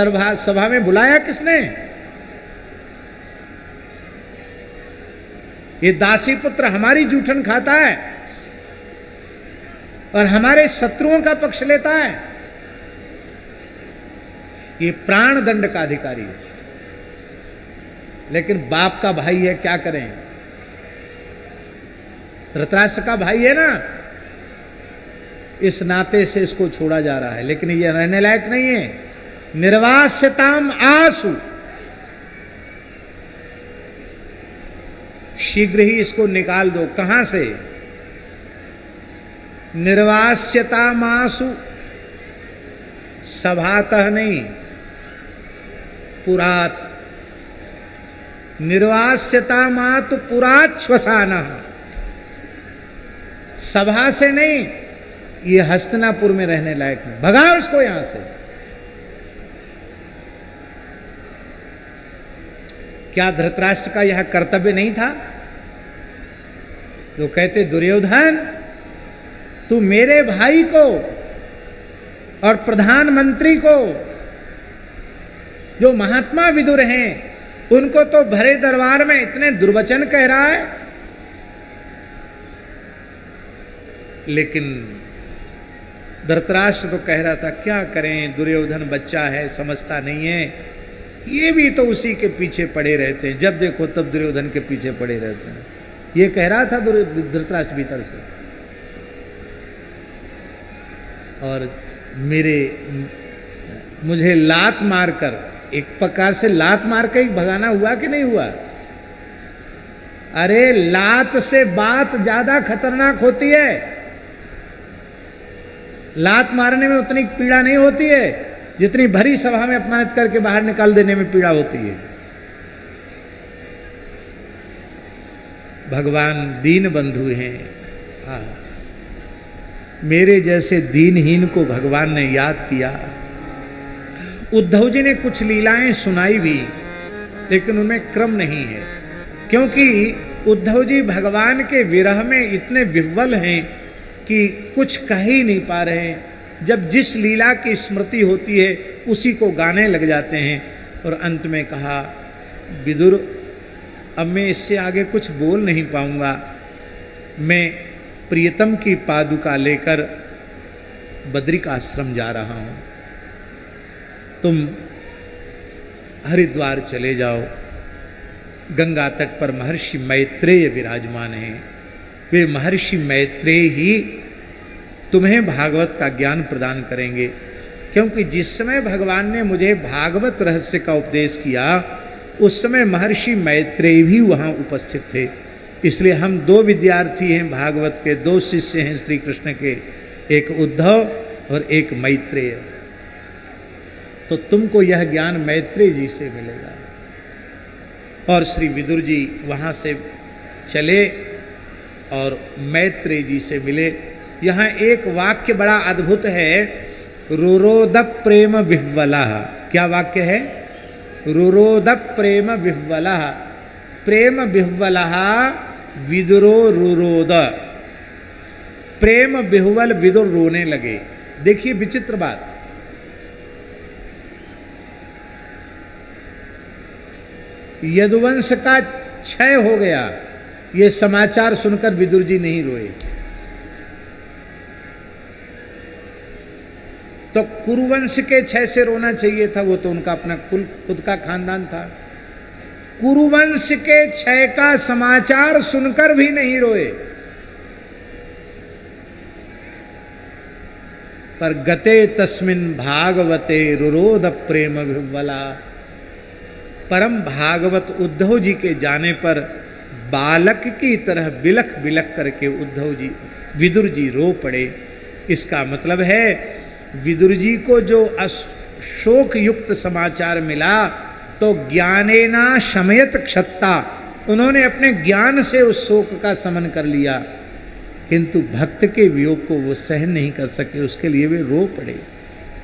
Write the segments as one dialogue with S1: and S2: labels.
S1: सभा में बुलाया किसने? ये दासी पुत्र हमारी जूठन खाता है और हमारे शत्रुओं का पक्ष लेता है। ये प्राण दंड का अधिकारी है, लेकिन बाप का भाई है, क्या करें? धृतराष्ट्र का भाई है ना, इस नाते से इसको छोड़ा जा रहा है, लेकिन ये रहने लायक नहीं है। निर्वास्यताम आसु, शीघ्र ही इसको निकाल दो। कहां से? निर्वास्यताम आसु, सभातः नहीं, पुरात। निर्वास्यतामातु पुरात श्वसानः, सभा से नहीं, ये हस्तिनापुर में रहने लायक नहीं, भगाओ उसको यहां से। क्या धृतराष्ट्र का यह कर्तव्य नहीं था? तो कहते दुर्योधन, तू मेरे भाई को और प्रधानमंत्री को, जो महात्मा विदुर हैं, उनको तो भरे दरबार में इतने दुर्वचन कह रहा है। लेकिन धृतराष्ट्र तो कह रहा था क्या करें, दुर्योधन बच्चा है, समझता नहीं है। ये भी तो उसी के पीछे पड़े रहते हैं, जब देखो तब दुर्योधन के पीछे पड़े रहते हैं। ये कह रहा था धृतराष्ट्र भीतर से। और मुझे लात मारकर, एक प्रकार से लात मार के ही भगाना हुआ कि नहीं हुआ? अरे लात से बात ज्यादा खतरनाक होती है। लात मारने में उतनी पीड़ा नहीं होती है जितनी भरी सभा में अपमानित करके बाहर निकाल देने में पीड़ा होती है। भगवान दीन बंधु हैं। मेरे जैसे दीनहीन को भगवान ने याद किया। उद्धव जी ने कुछ लीलाएं सुनाई भी, लेकिन उनमें क्रम नहीं है, क्योंकि उद्धव जी भगवान के विरह में इतने विह्वल हैं कि कुछ कह ही नहीं पा रहे हैं। जब जिस लीला की स्मृति होती है उसी को गाने लग जाते हैं। और अंत में कहा, विदुर, अब मैं इससे आगे कुछ बोल नहीं पाऊंगा। मैं प्रियतम की पादुका लेकर बद्रिक आश्रम जा रहा हूं, तुम हरिद्वार चले जाओ। गंगा तट पर महर्षि मैत्रेय विराजमान हैं। वे महर्षि मैत्रेय ही तुम्हें भागवत का ज्ञान प्रदान करेंगे, क्योंकि जिस समय भगवान ने मुझे भागवत रहस्य का उपदेश किया उस समय महर्षि मैत्रेय भी वहाँ उपस्थित थे। इसलिए हम दो विद्यार्थी हैं भागवत के, दो शिष्य हैं श्री कृष्ण के, एक उद्धव और एक मैत्रेय। तो तुमको यह ज्ञान मैत्रेय जी से मिलेगा। और श्री विदुर जी वहाँ से चले और मैत्रेय जी से मिले। यहाँ एक वाक्य बड़ा अद्भुत है, रुरोद प्रेम विह्वला। क्या वाक्य है? रुरोद प्रेम विह्वला। प्रेम विह्वला विदुरो रुरोद। प्रेम विह्वल, विदुर रोने लगे। देखिए विचित्र बात, यदुवंश का क्षय हो गया, ये समाचार सुनकर विदुर जी नहीं रोए। तो कुरुवंश के क्षय से रोना चाहिए था, वो तो उनका अपना कुल खुद का खानदान था। कुरुवंश के क्षय का समाचार सुनकर भी नहीं रोए। पर गते तस्मिन् भागवते रुरोद प्रेम विह्वला। परम भागवत उद्धव जी के जाने पर बालक की तरह बिलख बिलख करके उद्धव जी, विदुर जी रो पड़े। इसका मतलब है विदुर जी को जो शोक युक्त समाचार मिला तो ज्ञानेना शमयत क्षत्ता, उन्होंने अपने ज्ञान से उस शोक का शमन कर लिया, किंतु भक्त के वियोग को वो सहन नहीं कर सके, उसके लिए वे रो पड़े।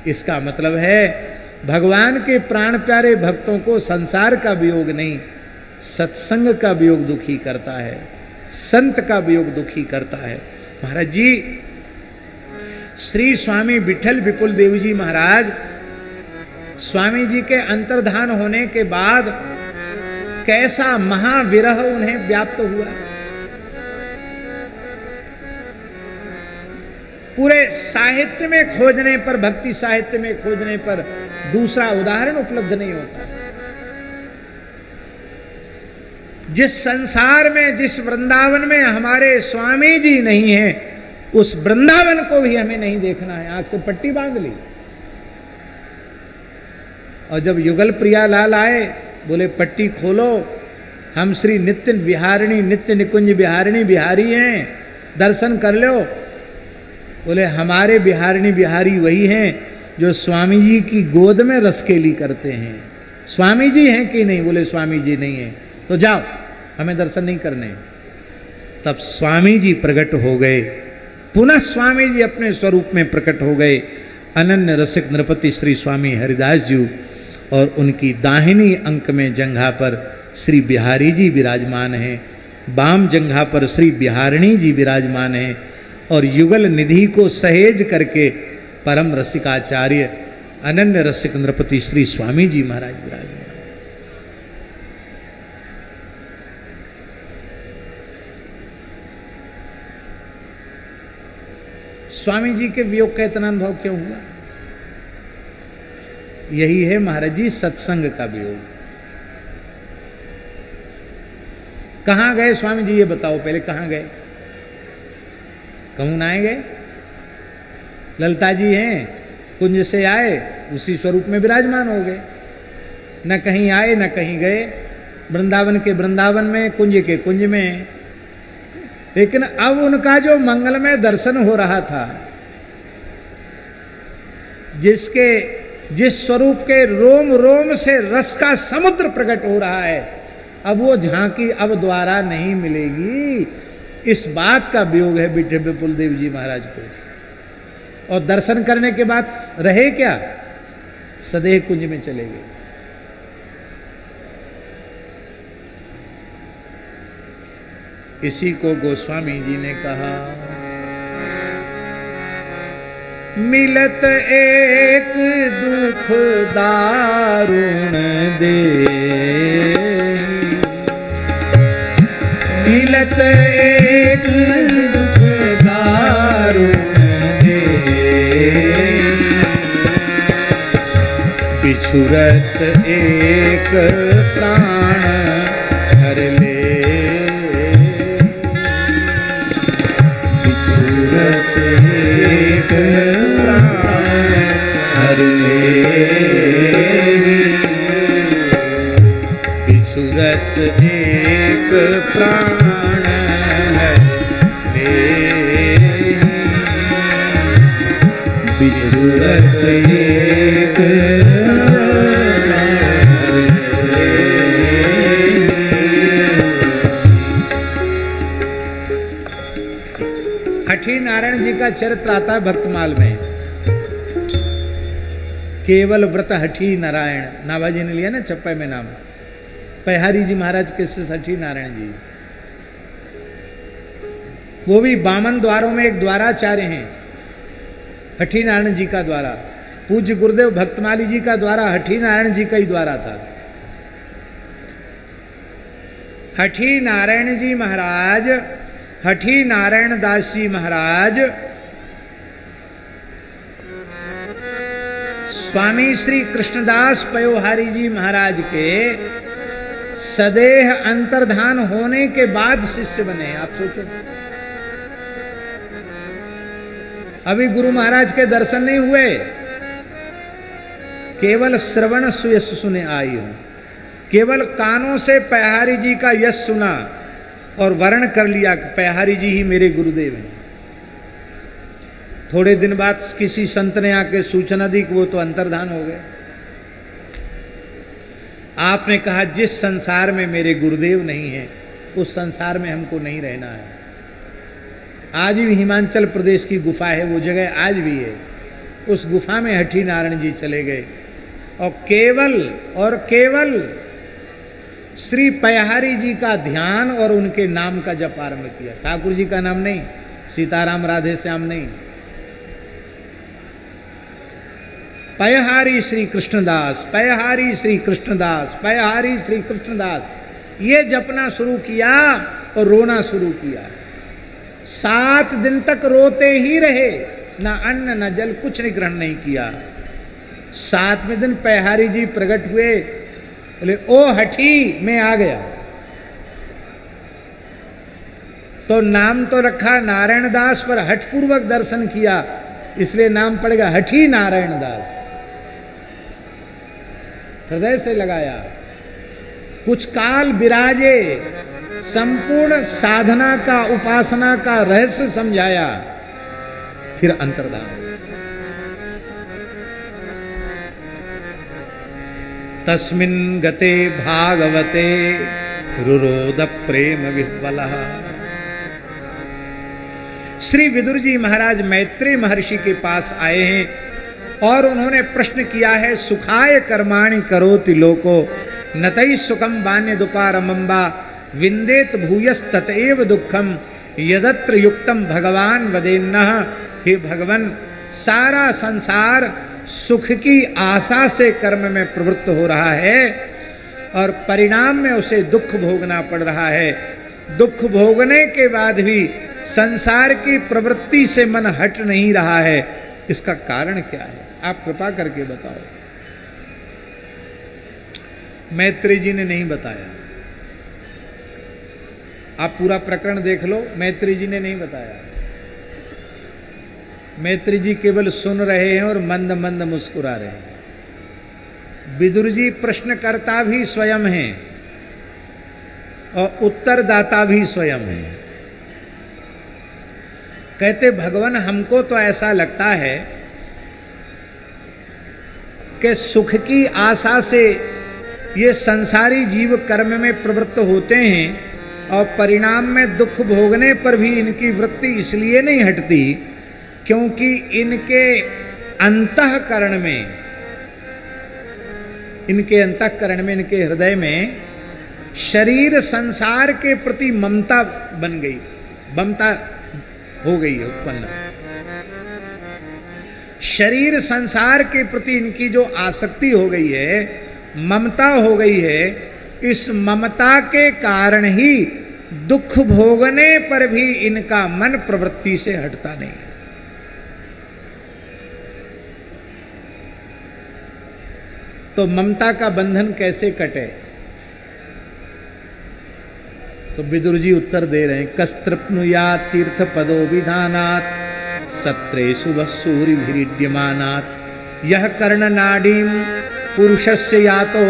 S1: इसका मतलब है भगवान के प्राण प्यारे भक्तों को संसार का वियोग नहीं, सत्संग का वियोग दुखी करता है, संत का वियोग दुखी करता है। महाराज जी, श्री स्वामी विठल विपुल देव जी महाराज स्वामी जी के अंतर्धान होने के बाद कैसा महाविरह उन्हें व्याप्त हुआ। पूरे साहित्य में खोजने पर, भक्ति साहित्य में खोजने पर दूसरा उदाहरण उपलब्ध नहीं होता। जिस संसार में, जिस वृंदावन में हमारे स्वामी जी नहीं हैं, उस वृंदावन को भी हमें नहीं देखना है। आंख से पट्टी बांध ली। और जब युगल प्रियालाल आए, बोले पट्टी खोलो, हम श्री नित्य विहारिणी, नित्य निकुंज विहारिणी बिहारी हैं, दर्शन कर लो। बोले हमारे बिहारिणी बिहारी वही हैं जो स्वामी जी की गोद में रसकेली करते हैं। स्वामी जी हैं कि नहीं? बोले स्वामी जी नहीं है। तो जाओ, हमें दर्शन नहीं करने। तब स्वामी जी प्रकट हो गए, पुनः स्वामी जी अपने स्वरूप में प्रकट हो गए। अनन्य रसिक नृपति श्री स्वामी हरिदास जी, और उनकी दाहिनी अंक में जंघा पर श्री बिहारी जी विराजमान हैं, बाम जंघा पर श्री बिहारिणी जी विराजमान हैं, और युगल निधि को सहेज करके परम रसिकाचार्य अनन्य रसिक नृपति श्री स्वामी जी महाराज विराजमान। स्वामी जी के वियोग का इतना अनुभव क्यों हुआ? यही है महाराज जी सत्संग का वियोग। कहां गए स्वामी जी, ये बताओ पहले, कहां गए? कहूं ना गए? ललता जी हैं, कुंज से आए, उसी स्वरूप में विराजमान हो गए। न कहीं आए न कहीं गए, वृंदावन के वृंदावन में, कुंज के कुंज में। लेकिन अब उनका जो मंगलमय दर्शन हो रहा था, जिस स्वरूप के रोम रोम से रस का समुद्र प्रकट हो रहा है, अब वो झांकी अब द्वारा नहीं मिलेगी। इस बात का वियोग है बिठे विपुल देव जी महाराज को। और दर्शन करने के बाद रहे क्या? सदेह कुंज में चले गए। इसी को गोस्वामी जी ने कहा, मिलत एक दुख दारुण दे, मिलत एक दुख दारुण दे, बिछुरत एक प्राण हर ले, बिछुरत एक प्राण हर ले, बिछुरत एक प्राण हर ले, बिछुरत एक हठी नारायण जी का चरित्र आता है भक्तमाल में। केवल व्रत हठी नारायण, नाभाजी ने लिया ना छप्पे में नाम। पहारी जी महाराज के शिष्य हठी नारायण जी, वो भी बामन द्वारों में एक द्वाराचार्य हैं, हठी नारायण जी का द्वारा। पूज्य गुरुदेव भक्तमाली जी का द्वारा हठी नारायण जी का ही द्वारा था। हठी नारायण जी महाराज, हठी नारायण दास जी महाराज स्वामी श्री कृष्णदास पयोहारी जी महाराज के सदेह अंतर्धान होने के बाद शिष्य बने। आप सोचो, अभी गुरु महाराज के दर्शन नहीं हुए, केवल श्रवण सुयश सुने आई हूं। केवल कानों से पहारी जी का यश सुना और वर्ण कर लिया कि पहारी जी ही मेरे गुरुदेव हैं। थोड़े दिन बाद किसी संत ने आके सूचना दी कि वो तो अंतर्धान हो गए। आपने कहा जिस संसार में मेरे गुरुदेव नहीं हैं, उस संसार में हमको नहीं रहना है। आज भी हिमाचल प्रदेश की गुफा है, वो जगह आज भी है। उस गुफा में हठी नारायण जी चले गए और केवल श्री पहारी जी का ध्यान और उनके नाम का जप आरंभ किया। ठाकुर जी का नाम नहीं, सीताराम राधे श्याम नहीं। पयहारी श्री कृष्णदास, पयहारी श्री कृष्णदास, पयहारी श्री कृष्णदास, ये जपना शुरू किया और रोना शुरू किया। 7 दिन तक रोते ही रहे, ना अन्न न जल कुछ नहीं ग्रहण नहीं किया। 7वें दिन पयहारी जी प्रकट हुए, बोले ओ हठी मैं आ गया। तो नाम तो रखा नारायण दास, पर हठपूर्वक दर्शन किया, इसलिए नाम पड़ेगा हठी नारायण दास। हृदय से लगाया, कुछ काल विराजे, संपूर्ण साधना का उपासना का रहस्य समझाया, फिर अंतर्धान। तस्मिन् गते भागवते रुरोद प्रेम विह्वलः। श्री विदुर जी महाराज मैत्रेय महर्षि के पास आए हैं और उन्होंने प्रश्न किया है, सुखाय कर्माणि करोति लोको नतै सुखम वान्य दुपारमंबा विंदेत भूयस ततएव दुखम यदत्र युक्तम भगवान वदेन्नः। हे भगवान, सारा संसार सुख की आशा से कर्म में प्रवृत्त हो रहा है और परिणाम में उसे दुख भोगना पड़ रहा है। दुख भोगने के बाद भी संसार की प्रवृत्ति से मन हट नहीं रहा है, इसका कारण क्या है? आप कृपा करके बताओ। मैत्रेय जी ने नहीं बताया। आप पूरा प्रकरण देख लो, मैत्रेय जी ने नहीं बताया। मैत्रेय जी केवल सुन रहे हैं और मंद मंद मुस्कुरा रहे हैं। विदुर जी प्रश्नकर्ता भी स्वयं हैं और उत्तरदाता भी स्वयं हैं। कहते भगवान, हमको तो ऐसा लगता है कि सुख की आशा से ये संसारी जीव कर्म में प्रवृत्त होते हैं और परिणाम में दुख भोगने पर भी इनकी वृत्ति इसलिए नहीं हटती क्योंकि इनके अंतःकरण में, इनके हृदय में शरीर संसार के प्रति ममता बन गई, ममता हो गई है उत्पन्न। शरीर संसार के प्रति इनकी जो आसक्ति हो गई है, ममता हो गई है, इस ममता के कारण ही दुख भोगने पर भी इनका मन प्रवृत्ति से हटता नहीं। तो ममता का बंधन कैसे कटे? तो विदुर जी उत्तर दे रहे हैं, कस्तृप्नुयात् तीर्थ पदो विधानात् सत्रेषु वसूरिभिरीड्यमानात् यह कर्ण नाडीम पुरुषस्य यातो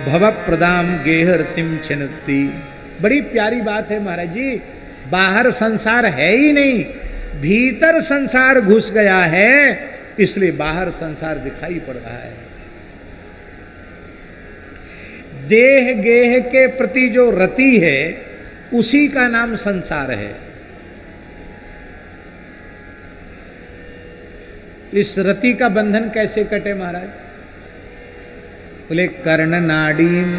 S1: भव प्रदाम गेहरतिम छिन्नति। बड़ी प्यारी बात है महाराज जी। बाहर संसार है ही नहीं, भीतर संसार घुस गया है, इसलिए बाहर संसार दिखाई पड़ रहा है। देह गेह के प्रति जो रति है उसी का नाम संसार है। इस रति का बंधन कैसे कटे महाराज? बोले कर्ण नाड़ीम,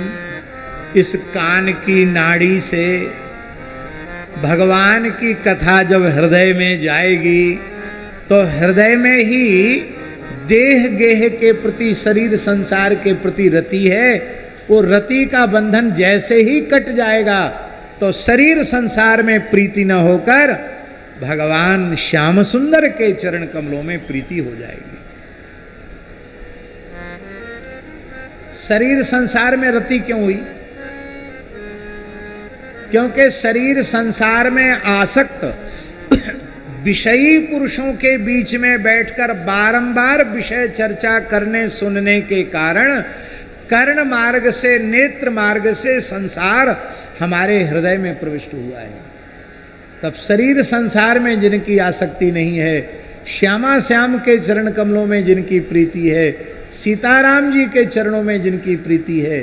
S1: इस कान की नाड़ी से भगवान की कथा जब हृदय में जाएगी तो हृदय में ही देह गेह के प्रति, शरीर संसार के प्रति रति है। वो रति का बंधन जैसे ही कट जाएगा तो शरीर संसार में प्रीति न होकर भगवान श्याम सुंदर के चरण कमलों में प्रीति हो जाएगी। शरीर संसार में रति क्यों हुई? क्योंकि शरीर संसार में आसक्त विषयी पुरुषों के बीच में बैठकर बारंबार विषय चर्चा करने सुनने के कारण कर्ण मार्ग से, नेत्र मार्ग से संसार हमारे हृदय में प्रविष्ट हुआ है। तब शरीर संसार में जिनकी आसक्ति नहीं है, श्यामा श्याम के चरण कमलों में जिनकी प्रीति है, सीताराम जी के चरणों में जिनकी प्रीति है,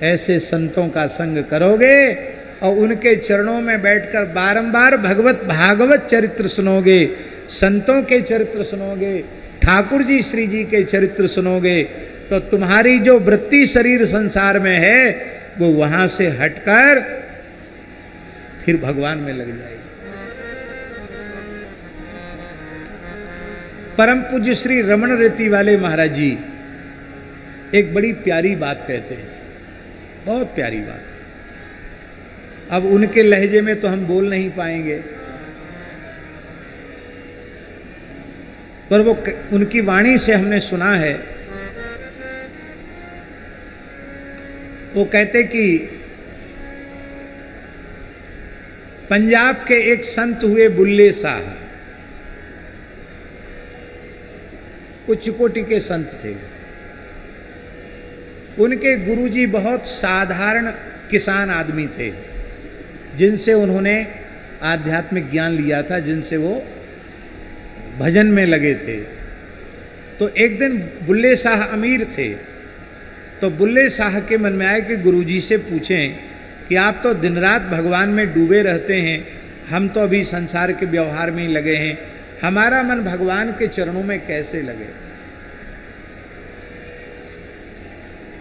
S1: ऐसे संतों का संग करोगे और उनके चरणों में बैठकर बारंबार भागवत चरित्र सुनोगे, संतों के चरित्र सुनोगे, ठाकुर जी श्री जी के चरित्र सुनोगे, तो तुम्हारी जो वृत्ति शरीर संसार में है वो वहां से हटकर फिर भगवान में लग जाएगी। परम पूज्य श्री रमण रीति वाले महाराज जी एक बड़ी प्यारी बात कहते हैं, बहुत प्यारी बात। अब उनके लहजे में तो हम बोल नहीं पाएंगे, पर वो उनकी वाणी से हमने सुना है। वो कहते कि पंजाब के एक संत हुए बुल्ले शाह, कुछ कोटि के संत थे। उनके गुरुजी बहुत साधारण किसान आदमी थे, जिनसे उन्होंने आध्यात्मिक ज्ञान लिया था, जिनसे वो भजन में लगे थे। तो एक दिन बुल्ले शाह अमीर थे, तो बुल्ले शाह के मन में आया कि गुरुजी से पूछें कि आप तो दिन रात भगवान में डूबे रहते हैं, हम तो अभी संसार के व्यवहार में ही लगे हैं, हमारा मन भगवान के चरणों में कैसे लगे।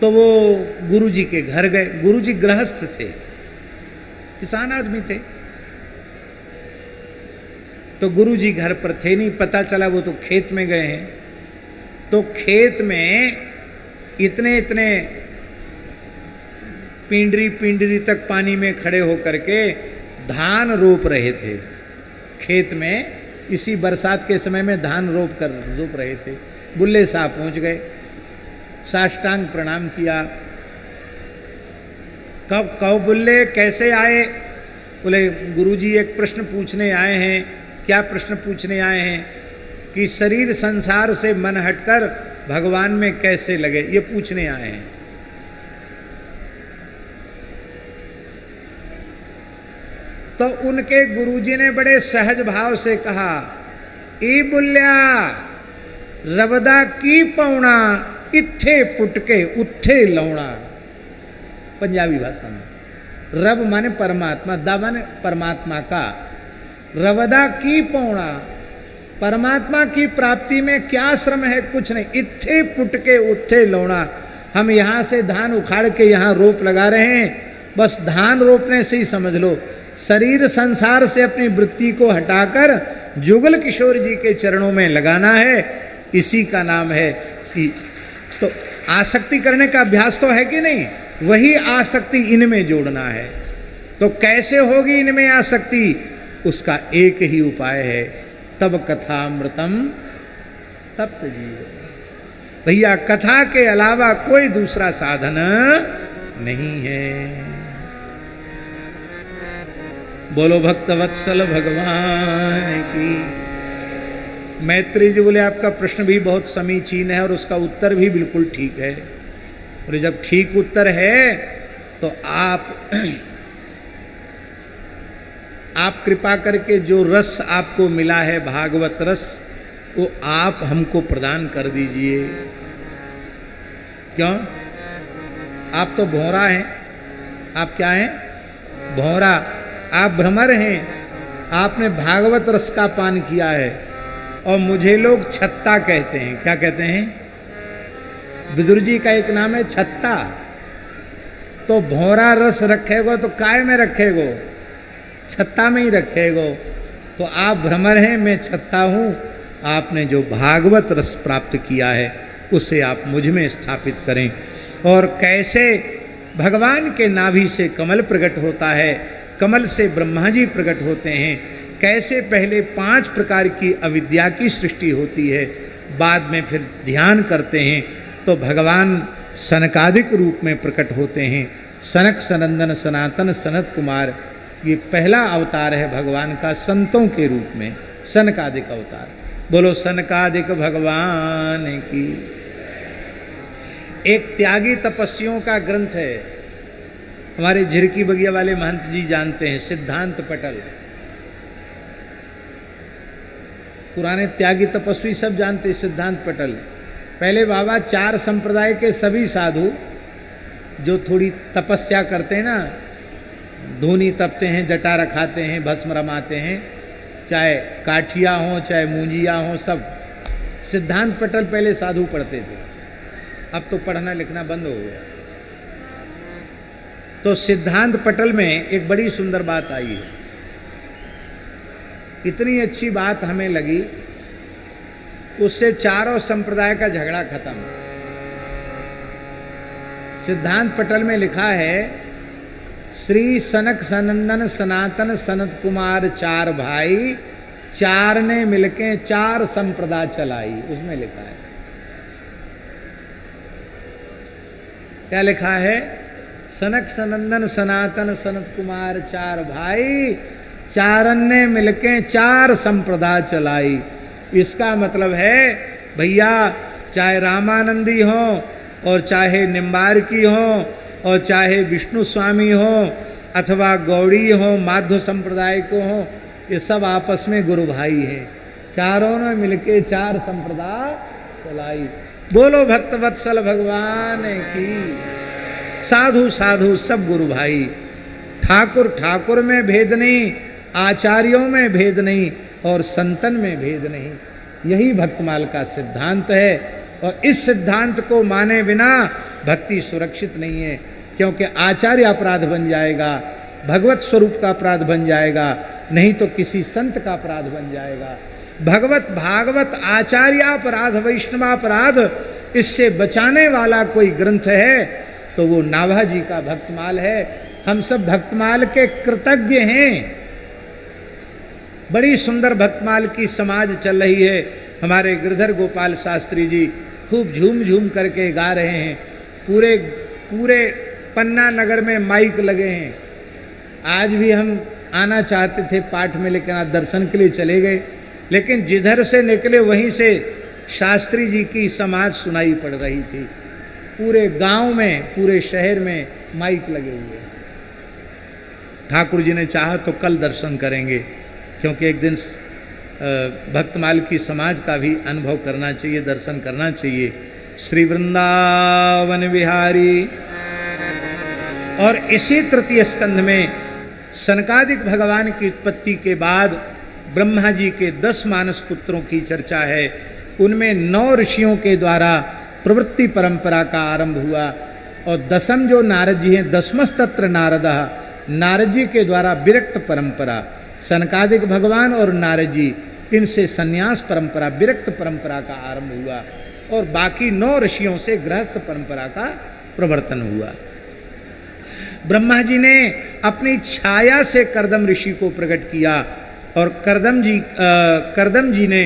S1: तो वो गुरुजी के घर गए। गुरुजी गृहस्थ थे, किसान आदमी थे। तो गुरुजी घर पर थे नहीं, पता चला वो तो खेत में गए हैं। तो खेत में इतने इतने पिंडरी तक पानी में खड़े होकर के धान रोप रहे थे। खेत में इसी बरसात के समय में धान रोप रहे थे। बुल्ले शाह पहुंच गए, साष्टांग प्रणाम किया। कहो बुल्ले कैसे आए? बोले गुरुजी एक प्रश्न पूछने आए हैं। क्या प्रश्न पूछने आए हैं? कि शरीर संसार से मन हटकर भगवान में कैसे लगे, ये पूछने आए हैं। तो उनके गुरुजी ने बड़े सहज भाव से कहा, ई बुल्ल्या रवदा की पौना इत्थे पुटके उत्थे लौना। पंजाबी भाषा में रब माने परमात्मा, दा माने परमात्मा का, रवदा की पौना, परमात्मा की प्राप्ति में क्या श्रम है? कुछ नहीं। इत्थे पुटके उत्थे लौना, हम यहाँ से धान उखाड़ के यहाँ रोप लगा रहे हैं, बस धान रोपने से ही समझ लो। शरीर संसार से अपनी वृत्ति को हटाकर जुगल किशोर जी के चरणों में लगाना है, इसी का नाम है कि तो आसक्ति करने का अभ्यास तो है कि नहीं, वही आसक्ति इनमें जोड़ना है। तो कैसे होगी इनमें आसक्ति? उसका एक ही उपाय है, तब कथामृतम तप्त जीव। भैया कथा के अलावा कोई दूसरा साधन नहीं है। बोलो भक्तवत्सल भगवान की। मैत्री जी बोले आपका प्रश्न भी बहुत समीचीन है और उसका उत्तर भी बिल्कुल ठीक है। और जब ठीक उत्तर है तो आप कृपा करके जो रस आपको मिला है भागवत रस, वो आप हमको प्रदान कर दीजिए। क्यों? आप तो भौरा हैं। आप क्या हैं? भौरा। आप भ्रमर हैं। आपने भागवत रस का पान किया है और मुझे लोग छत्ता कहते हैं। क्या कहते हैं? विदुर जी का एक नाम है छत्ता। तो भौरा रस रखेगो तो काय में रखेगो? छत्ता में ही रखेगो। तो आप भ्रमर हैं, मैं छत्ता हूँ। आपने जो भागवत रस प्राप्त किया है उसे आप मुझ में स्थापित करें। और कैसे भगवान के नाभि से कमल प्रकट होता है, कमल से ब्रह्मा जी प्रकट होते हैं, कैसे पहले 5 प्रकार की अविद्या की सृष्टि होती है, बाद में फिर ध्यान करते हैं तो भगवान सनकादिक रूप में प्रकट होते हैं। सनक सनंदन सनातन सनत कुमार, ये पहला अवतार है भगवान का संतों के रूप में, सनकादिक अवतार। बोलो सनकादिक भगवान की। एक त्यागी तपस्वियों का ग्रंथ है, हमारे झिरकी बगिया वाले महंत जी जानते हैं, सिद्धांत पटल। पुराने त्यागी तपस्वी सब जानते हैं सिद्धांत पटल। पहले बाबा 4 संप्रदाय के सभी साधु जो थोड़ी तपस्या करते हैं ना, धूनी तपते हैं, जटा रखाते हैं, भस्म रमाते हैं, चाहे काठिया हों चाहे मूंजिया हों, सब सिद्धांत पटल पहले साधु पढ़ते थे। अब तो पढ़ना लिखना बंद हो गया। तो सिद्धांत पटल में एक बड़ी सुंदर बात आई है। इतनी अच्छी बात हमें लगी, उससे चारों संप्रदाय का झगड़ा खत्म। सिद्धांत पटल में लिखा है, श्री सनक सनंदन सनातन सनत कुमार चार भाई, चार ने मिलके चार संप्रदा चलाई। उसमें लिखा है, क्या लिखा है? सनक सनंदन सनातन सनत कुमार चार भाई, चारन ने मिलके चार संप्रदा चलाई। इसका मतलब है भैया, चाहे रामानंदी हो और चाहे निम्बार्की हो और चाहे विष्णु स्वामी हो अथवा गौड़ी हो, माध्व संप्रदाय को हो, ये सब आपस में गुरु भाई हैं। चारों ने मिलके चार संप्रदा चलाई। बोलो भक्त वत्सल भगवान की। साधु साधु सब गुरु भाई। ठाकुर ठाकुर में भेद नहीं, आचार्यों में भेद नहीं और संतन में भेद नहीं। यही भक्तमाल का सिद्धांत है। और इस सिद्धांत को माने बिना भक्ति सुरक्षित नहीं है, क्योंकि आचार्य अपराध बन जाएगा, भगवत स्वरूप का अपराध बन जाएगा, नहीं तो किसी संत का अपराध बन जाएगा। भगवत भागवत आचार्यापराध वैष्णवापराध, इससे बचाने वाला कोई ग्रंथ है तो वो नाभा जी का भक्तमाल है। हम सब भक्तमाल के कृतज्ञ हैं। बड़ी सुंदर भक्तमाल की समाज चल रही है। हमारे गिरधर गोपाल शास्त्री जी खूब झूम झूम करके गा रहे हैं। पूरे पूरे पन्ना नगर में माइक लगे हैं। आज भी हम आना चाहते थे पाठ में, लेकिन आज दर्शन के लिए चले गए। लेकिन जिधर से निकले वहीं से शास्त्री जी की समाज सुनाई पड़ रही थी। पूरे गांव में, पूरे शहर में माइक लगे हुए। ठाकुर जी ने चाहा तो कल दर्शन करेंगे, क्योंकि एक दिन भक्तमाल की समाज का भी अनुभव करना चाहिए, दर्शन करना चाहिए। श्री वृंदावन विहारी। और इसी तृतीय स्कंध में सनकादिक भगवान की उत्पत्ति के बाद ब्रह्मा जी के 10 मानस पुत्रों की चर्चा है। उनमें 9 ऋषियों के द्वारा प्रवृत्ति परंपरा का आरंभ हुआ। और 10म जो नारद जी हैं, 10मस्तत्र नारदः, नारद जी के द्वारा विरक्त परंपरा। सनकादिक भगवान और नारद जी, इनसे संन्यास परंपरा, विरक्त परंपरा का आरंभ हुआ। और बाकी 9 ऋषियों से गृहस्थ परंपरा का प्रवर्तन हुआ। ब्रह्मा जी ने अपनी छाया से कर्दम ऋषि को प्रकट किया। और कर्दम जी ने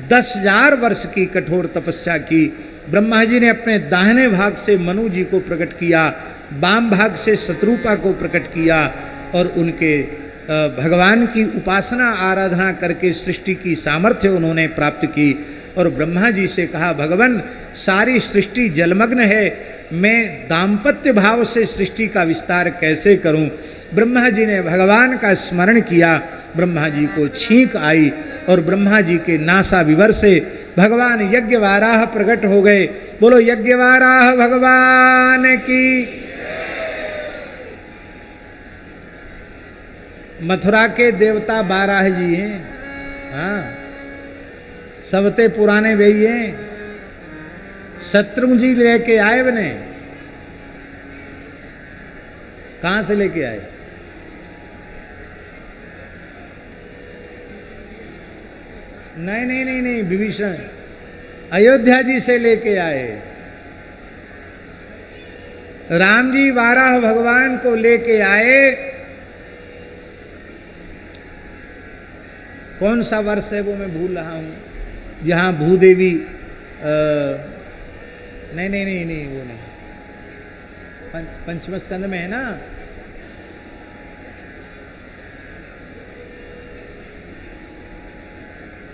S1: 10,000 वर्ष की कठोर तपस्या की। ब्रह्मा जी ने अपने दाहिने भाग से मनु जी को प्रकट किया, बाम भाग से शत्रुपा को प्रकट किया और उनके भगवान की उपासना आराधना करके सृष्टि की सामर्थ्य उन्होंने प्राप्त की। और ब्रह्मा जी से कहा, भगवान सारी सृष्टि जलमग्न है, मैं दाम्पत्य भाव से सृष्टि का विस्तार कैसे करूं? ब्रह्मा जी ने भगवान का स्मरण किया। ब्रह्मा जी को छींक आई और ब्रह्मा जी के नासा विवर से भगवान यज्ञवाराह प्रकट हो गए। बोलो यज्ञवाराह भगवान की। मथुरा के देवता बाराह जी हैं। हाँ, सबते पुराने वही हैं। शत्रुघ्न जी लेके आए बने। कहां से लेके आए? नहीं नहीं नहीं नहीं, विभीषण अयोध्या जी से लेके आए। राम जी वाराह भगवान को लेके आए। कौन सा वर्ष है वो मैं भूल रहा हूं, जहां भूदेवी नहीं नहीं नहीं नहीं वो नहीं, पंचम स्कंद में है ना।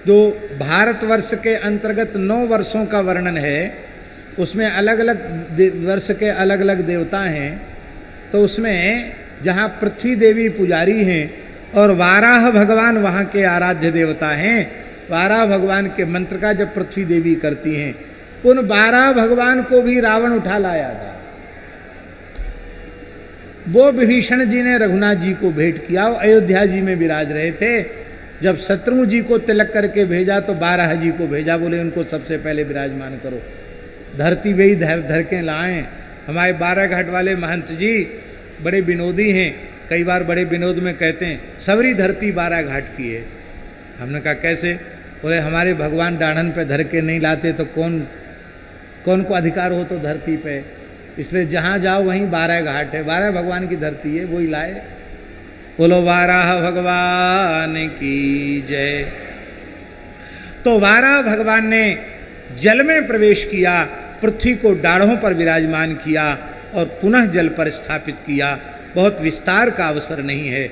S1: जो भारतवर्ष के अंतर्गत 9 वर्षों का वर्णन है, उसमें अलग अलग वर्ष के अलग अलग देवता हैं। तो उसमें जहाँ पृथ्वी देवी पुजारी हैं और वाराह भगवान वहाँ के आराध्य देवता हैं, वाराह भगवान के मंत्र का जब पृथ्वी देवी करती हैं, उन वाराह भगवान को भी रावण उठा लाया था। वो विभीषण जी ने रघुनाथ जी को भेंट किया। वो अयोध्या जी में विराज रहे थे। जब शत्रुघ्न जी को तिलक करके भेजा तो बाराह जी को भेजा, बोले उनको सबसे पहले विराजमान करो। धरती वे ही धर के लाएं। हमारे 12 घाट वाले महंत जी बड़े विनोदी हैं। कई बार बड़े विनोद में कहते हैं, सबरी धरती 12 घाट की है। हमने कहा कैसे? बोले हमारे भगवान डाढ़न पे धर के नहीं लाते तो कौन कौन को अधिकार हो तो धरती पे, इसलिए जहाँ जाओ वहीं 12 घाट है, 12 भगवान की धरती है, वही लाए। बोलो वाराह भगवान की जय। तो वाराह भगवान ने जल में प्रवेश किया, पृथ्वी को डाढ़ों पर विराजमान किया और पुनः जल पर स्थापित किया। बहुत विस्तार का अवसर नहीं है।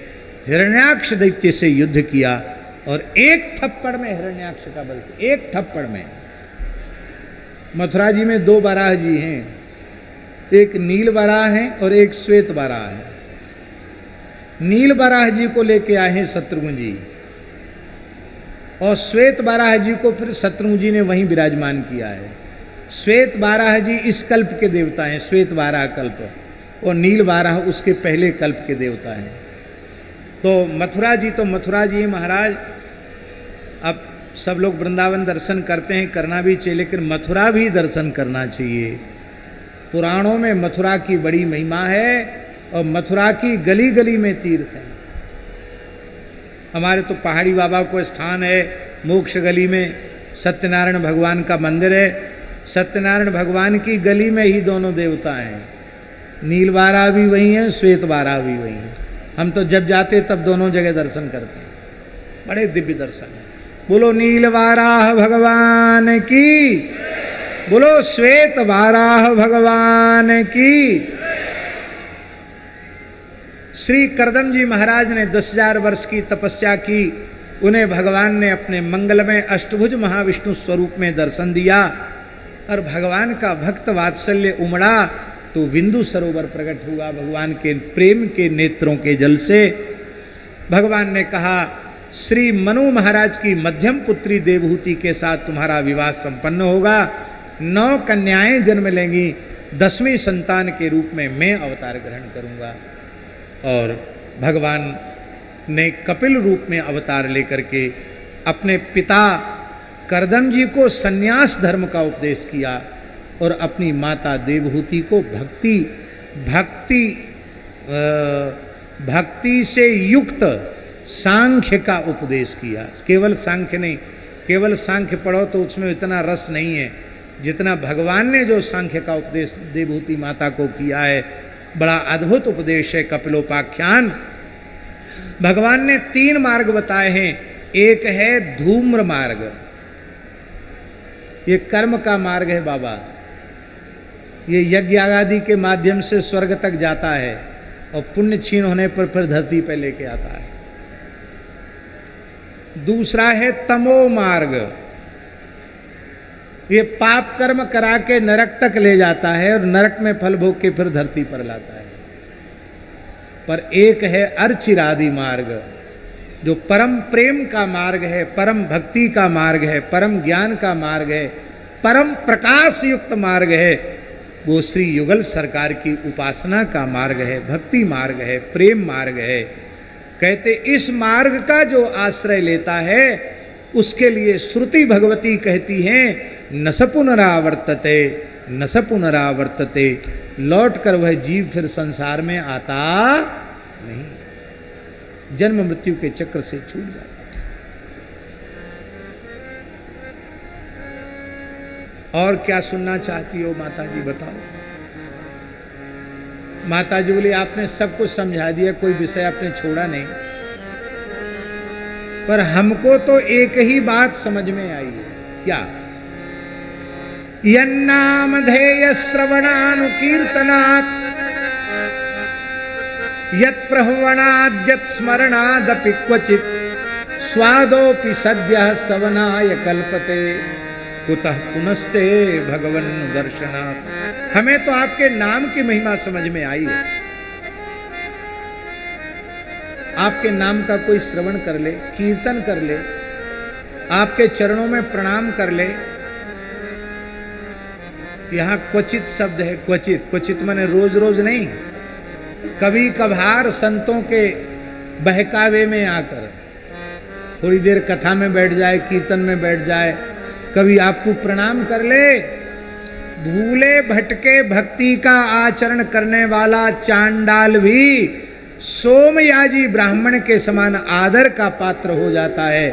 S1: हिरण्याक्ष दैत्य से युद्ध किया और एक थप्पड़ में हिरण्याक्ष का बल, एक थप्पड़ में। मथुरा जी में 2 वराह जी हैं, एक नील वराह है और एक श्वेत वराह है। नील वराह जी को लेके आए हैं शत्रुघ्न जी, और श्वेत वराह जी को फिर शत्रुघ्न जी ने वहीं विराजमान किया है। श्वेत वराह जी इस कल्प के देवता हैं, श्वेत वराह कल्प, और नील वराह उसके पहले कल्प के देवता हैं। तो मथुरा जी महाराज, अब सब लोग वृंदावन दर्शन करते हैं, करना भी चाहिए, लेकिन मथुरा भी दर्शन करना चाहिए। पुराणों में मथुरा की बड़ी महिमा है और मथुरा की गली गली में तीर्थ है। हमारे तो पहाड़ी बाबा को स्थान है, मोक्ष गली में सत्यनारायण भगवान का मंदिर है। सत्यनारायण भगवान की गली में ही दोनों देवता हैं, नील वारा भी वही है, श्वेत वारा भी वही है। हम तो जब जाते तब दोनों जगह दर्शन करते हैं, बड़े दिव्य दर्शन है। बोलो नील वाराह भगवान की, बोलो श्वेत वाराह भगवान की। श्री करदम जी महाराज ने 10,000 वर्ष की तपस्या की, उन्हें भगवान ने अपने मंगलमय अष्टभुज महाविष्णु स्वरूप में दर्शन दिया और भगवान का भक्त वात्सल्य उमड़ा तो बिंदु सरोवर प्रकट हुआ भगवान के प्रेम के नेत्रों के जल से। भगवान ने कहा, श्री मनु महाराज की मध्यम पुत्री देवहूति के साथ तुम्हारा विवाह संपन्न होगा, 9 कन्याएं जन्म लेंगी, 10वीं संतान के रूप में मैं अवतार ग्रहण करूंगा। और भगवान ने कपिल रूप में अवतार लेकर के अपने पिता करदम जी को सन्यास धर्म का उपदेश किया और अपनी माता देवहूति को भक्ति से युक्त सांख्य का उपदेश किया। केवल सांख्य नहीं, केवल सांख्य पढ़ो तो उसमें इतना रस नहीं है जितना भगवान ने जो सांख्य का उपदेश देवहूति माता को किया है। बड़ा अद्भुत उपदेश है कपिलोपाख्यान। भगवान ने 3 मार्ग बताए हैं। एक है धूम्र मार्ग, ये कर्म का मार्ग है बाबा, ये यज्ञ आदि के माध्यम से स्वर्ग तक जाता है और पुण्य क्षीण होने पर फिर धरती पर लेके आता है। दूसरा है तमो मार्ग, ये पाप कर्म करा के नरक तक ले जाता है और नरक में फल भोग के फिर धरती पर लाता है। पर एक है अर्चिरादि मार्ग, जो परम प्रेम का मार्ग है, परम भक्ति का मार्ग है, परम ज्ञान का मार्ग है, परम प्रकाश युक्त मार्ग है। वो श्री युगल सरकार की उपासना का मार्ग है, भक्ति मार्ग है, प्रेम मार्ग है। कहते इस मार्ग का जो आश्रय लेता है उसके लिए श्रुति भगवती कहती हैं, न स पुनरावर्तते, न स पुनरावर्तते, लौट कर वह जीव फिर संसार में आता नहीं, जन्म मृत्यु के चक्र से छूट जाता। और क्या सुनना चाहती हो माता जी, बताओ। माता जी बोली, आपने सब कुछ समझा दिया, कोई विषय आपने छोड़ा नहीं, पर हमको तो एक ही बात समझ में आई है। क्या? यन्नामधेय श्रवणानुकीर्तनात् यत्प्रह्वणाद्यत् स्मरणादपि क्वचित् स्वादोपि सद्यः सवनाय कल्पते कुतः पुनस्ते भगवन् दर्शनात्। हमें तो आपके नाम की महिमा समझ में आई है। आपके नाम का कोई श्रवण कर ले, कीर्तन कर ले, आपके चरणों में प्रणाम कर ले। यहां क्वचित शब्द है, क्वचित, क्वचित माने रोज रोज नहीं, कभी कभार संतों के बहकावे में आकर थोड़ी देर कथा में बैठ जाए, कीर्तन में बैठ जाए, कभी आपको प्रणाम कर ले। भूले भटके भक्ति का आचरण करने वाला चांडाल भी सोमयाजी ब्राह्मण के समान आदर का पात्र हो जाता है।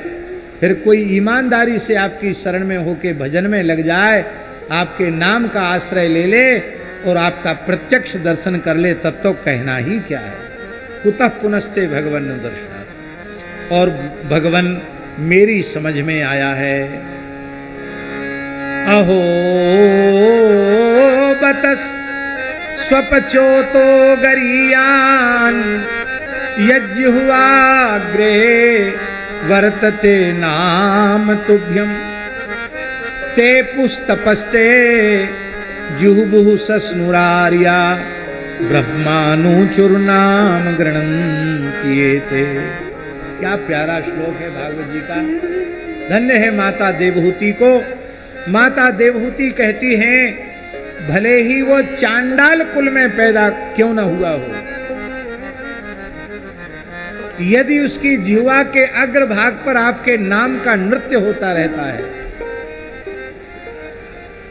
S1: फिर कोई ईमानदारी से आपकी शरण में होके भजन में लग जाए, आपके नाम का आश्रय ले ले और आपका प्रत्यक्ष दर्शन कर ले, तब तो कहना ही क्या है। कुतः पुनस्ते भगवन दर्शनात्। और भगवन मेरी समझ में आया है। अहो बतस स्वपचोतो गरीयान यज्जुह्वाग्रे वर्तते नाम तुभ्यम ते पुस्तपस्ते जुहुबुहु सस्नुरार्या ब्रह्मानुचुर्नाम गृणन्त्येते। क्या प्यारा श्लोक है भागवत जी का। धन्य है माता देवहूति को। माता देवहूति कहती हैं भले ही वो चांडाल कुल में पैदा क्यों न हुआ हो, यदि उसकी जिह्वा के अग्रभाग पर आपके नाम का नृत्य होता रहता है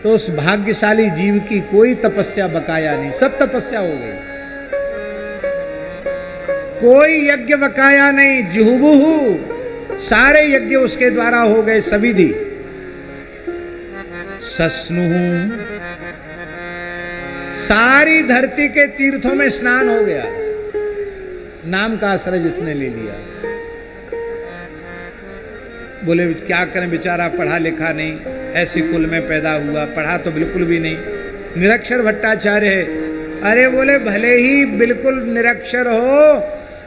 S1: तो उस भाग्यशाली जीव की कोई तपस्या बकाया नहीं, सब तपस्या हो गई, कोई यज्ञ बकाया नहीं। जुहुबुहु सारे यज्ञ उसके द्वारा हो गए, सविधि। सस्नुहु सारी धरती के तीर्थों में स्नान हो गया, नाम का आश्रय जिसने ले लिया। बोले क्या करें बेचारा, पढ़ा लिखा नहीं, ऐसे कुल में पैदा हुआ, पढ़ा तो बिल्कुल भी नहीं, निरक्षर भट्टाचार्य है। अरे बोले भले ही बिल्कुल निरक्षर हो,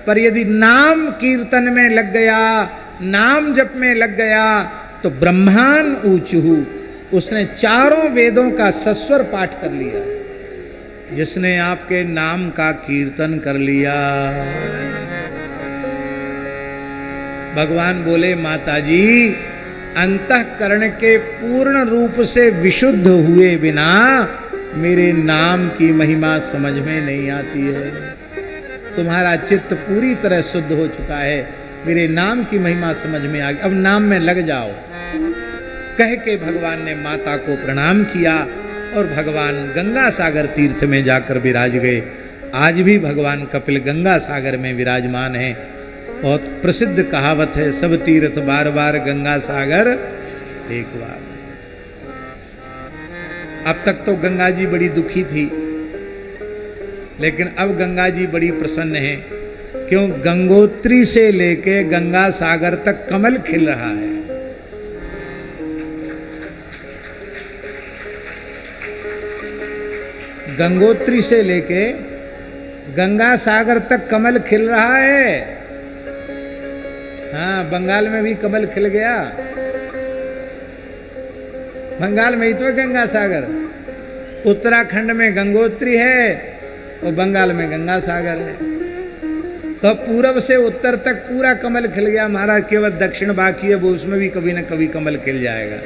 S1: पर यदि नाम कीर्तन में लग गया, नाम जप में लग गया तो ब्रह्मान ऊचुहु, उसने चारों वेदों का सस्वर पाठ कर लिया। जिसने आपके नाम का कीर्तन कर लिया, भगवान बोले माताजी अंतःकरण के पूर्ण रूप से विशुद्ध हुए बिना मेरे नाम की महिमा समझ में नहीं आती है। तुम्हारा चित्त पूरी तरह शुद्ध हो चुका है, मेरे नाम की महिमा समझ में आ गई, अब नाम में लग जाओ। कह के भगवान ने माता को प्रणाम किया और भगवान गंगा सागर तीर्थ में जाकर विराज गए। आज भी भगवान कपिल गंगा सागर में विराजमान है। बहुत प्रसिद्ध कहावत है, सब तीर्थ बार बार गंगा सागर एक बार। अब तक तो गंगा जी बड़ी दुखी थी, लेकिन अब गंगा जी बड़ी प्रसन्न है। क्यों? गंगोत्री से लेके गंगा सागर तक कमल खिल रहा है। गंगोत्री से लेके गंगा सागर तक कमल खिल रहा है। हाँ, बंगाल में भी कमल खिल गया। बंगाल में ही तो गंगा सागर, उत्तराखंड में गंगोत्री है और बंगाल में गंगा सागर है। तो पूरब से उत्तर तक पूरा कमल खिल गया महाराज, केवल दक्षिण बाकी है, वो उसमें भी कभी न कभी कमल खिल जाएगा।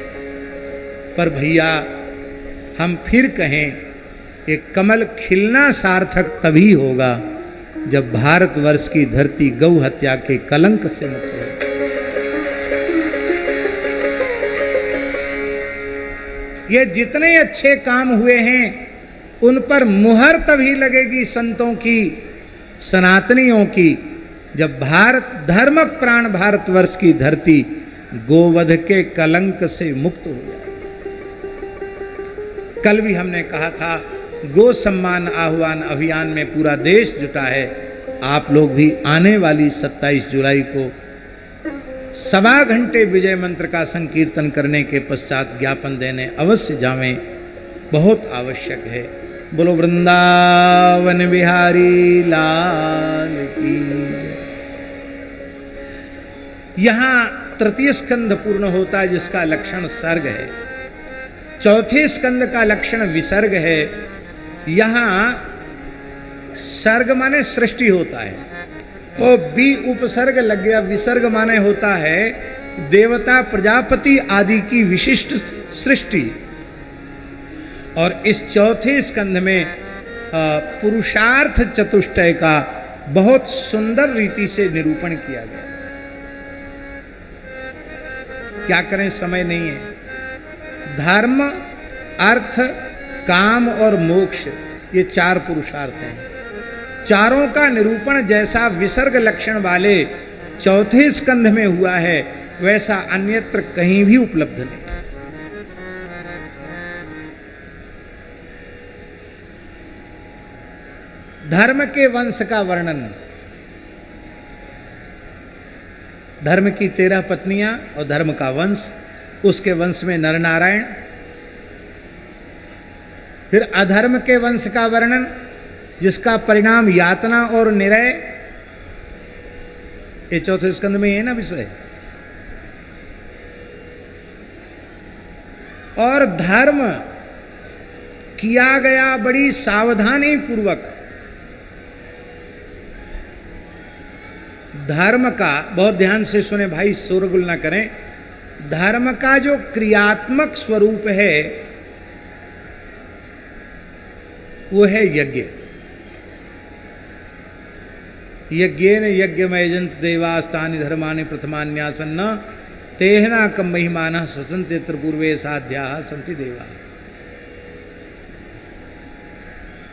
S1: पर भैया हम फिर कहें, ये कमल खिलना सार्थक तभी होगा जब भारतवर्ष की धरती गौ हत्या के कलंक से मुक्त हो। ये जितने अच्छे काम हुए हैं उन पर मुहर तभी लगेगी संतों की, सनातनियों की, जब भारत धर्म प्राण भारतवर्ष की धरती गोवध के कलंक से मुक्त हो जाए। कल भी हमने कहा था गो सम्मान आह्वान अभियान में पूरा देश जुटा है। आप लोग भी आने वाली 27 जुलाई को 1.25 घंटे विजय मंत्र का संकीर्तन करने के पश्चात ज्ञापन देने अवश्य जावें, बहुत आवश्यक है। बोलो वृंदावन बिहारी लाल की। यहां तृतीय स्कंध पूर्ण होता है जिसका लक्षण सर्ग है, चौथे स्कंद का लक्षण विसर्ग है। यहां सर्ग माने सृष्टि होता है, तो बी उपसर्ग लग गया। विसर्ग माने होता है देवता प्रजापति आदि की विशिष्ट सृष्टि। और इस चौथे स्कंध में पुरुषार्थ चतुष्टय का बहुत सुंदर रीति से निरूपण किया गया। क्या करें, समय नहीं है। धर्म, अर्थ, काम और मोक्ष, ये 4 पुरुषार्थ हैं। चारों का निरूपण जैसा विसर्ग लक्षण वाले चौथे स्कंध में हुआ है, वैसा अन्यत्र कहीं भी उपलब्ध नहीं। धर्म के वंश का वर्णन, धर्म की 13 पत्नियां और धर्म का वंश, उसके वंश में नर नारायण। फिर अधर्म के वंश का वर्णन, जिसका परिणाम यातना और निरय, ये चौथे स्कंद में है ना विषय। और धर्म किया गया बड़ी सावधानी पूर्वक। धर्म का, बहुत ध्यान से सुने भाई, शोरगुल ना करें। धर्म का जो क्रियात्मक स्वरूप है वो है यज्ञ। यज्ञेन यज्ञमयजन्त देवास्तानि धर्माणि प्रथमान्यासन्न तेहना कम महिमानः ससन्ते त्रिपूर्वे साध्याः सन्ति देवा।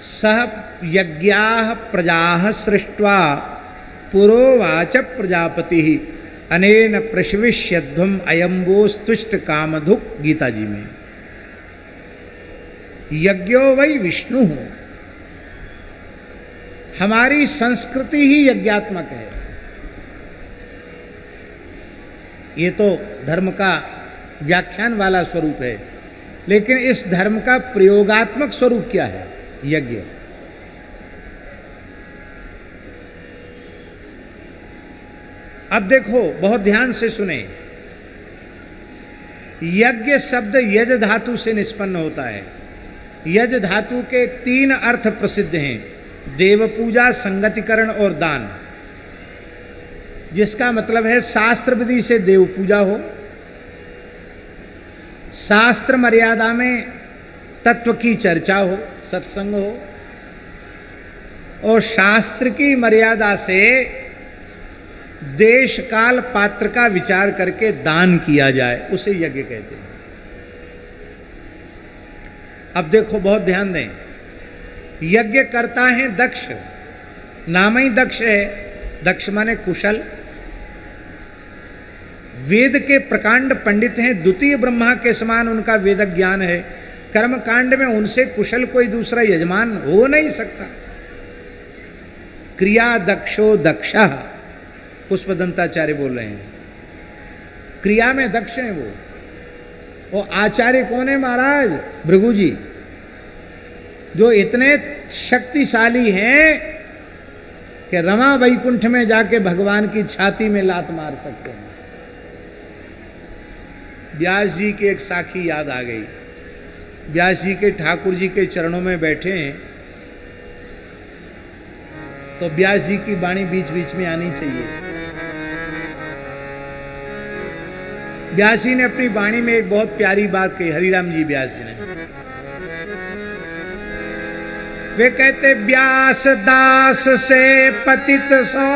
S1: सह यज्ञाः प्रजाः सृष्ट्वा पुरोवाच प्रजापति अनेन प्रशविष्यध्वम अयम्बोस्तुष्ट कामधुक्। गीता जी में यज्ञो वै विष्णु। हमारी संस्कृति ही यज्ञात्मक है। ये तो धर्म का व्याख्यान वाला स्वरूप है, लेकिन इस धर्म का प्रयोगात्मक स्वरूप क्या है? यज्ञ। अब देखो, बहुत ध्यान से सुने। यज्ञ शब्द यज धातु से निष्पन्न होता है। यज धातु के 3 अर्थ प्रसिद्ध हैं: देव पूजा, संगतिकरण और दान। जिसका मतलब है शास्त्र विधि से देव पूजा हो, शास्त्र मर्यादा में तत्व की चर्चा हो, सत्संग हो, और शास्त्र की मर्यादा से देश काल पात्र का विचार करके दान किया जाए, उसे यज्ञ कहते हैं। अब देखो, बहुत ध्यान दें। यज्ञ करता है दक्ष, नाम ही दक्ष है। दक्ष माने कुशल। वेद के प्रकांड पंडित हैं, द्वितीय ब्रह्मा के समान उनका वेद ज्ञान है। कर्म कांड में उनसे कुशल कोई दूसरा यजमान हो नहीं सकता। क्रिया दक्षो दक्षः, पुष्पदंताचार्य बोल रहे हैं। क्रिया में दक्ष हैं वो आचार्य कौन है महाराज? भृगु जी, जो इतने शक्तिशाली हैं कि रमा वैकुंठ में जाके भगवान की छाती में लात मार सकते हैं। व्यास जी की एक साखी याद आ गई। व्यास जी के ठाकुर जी के चरणों में बैठे हैं, तो व्यास जी की वाणी बीच बीच में आनी चाहिए। व्यास जी ने अपनी वाणी में एक बहुत प्यारी बात कही, हरिराम जी व्यास जी ने। वे कहते, व्यास दास से पतित सो,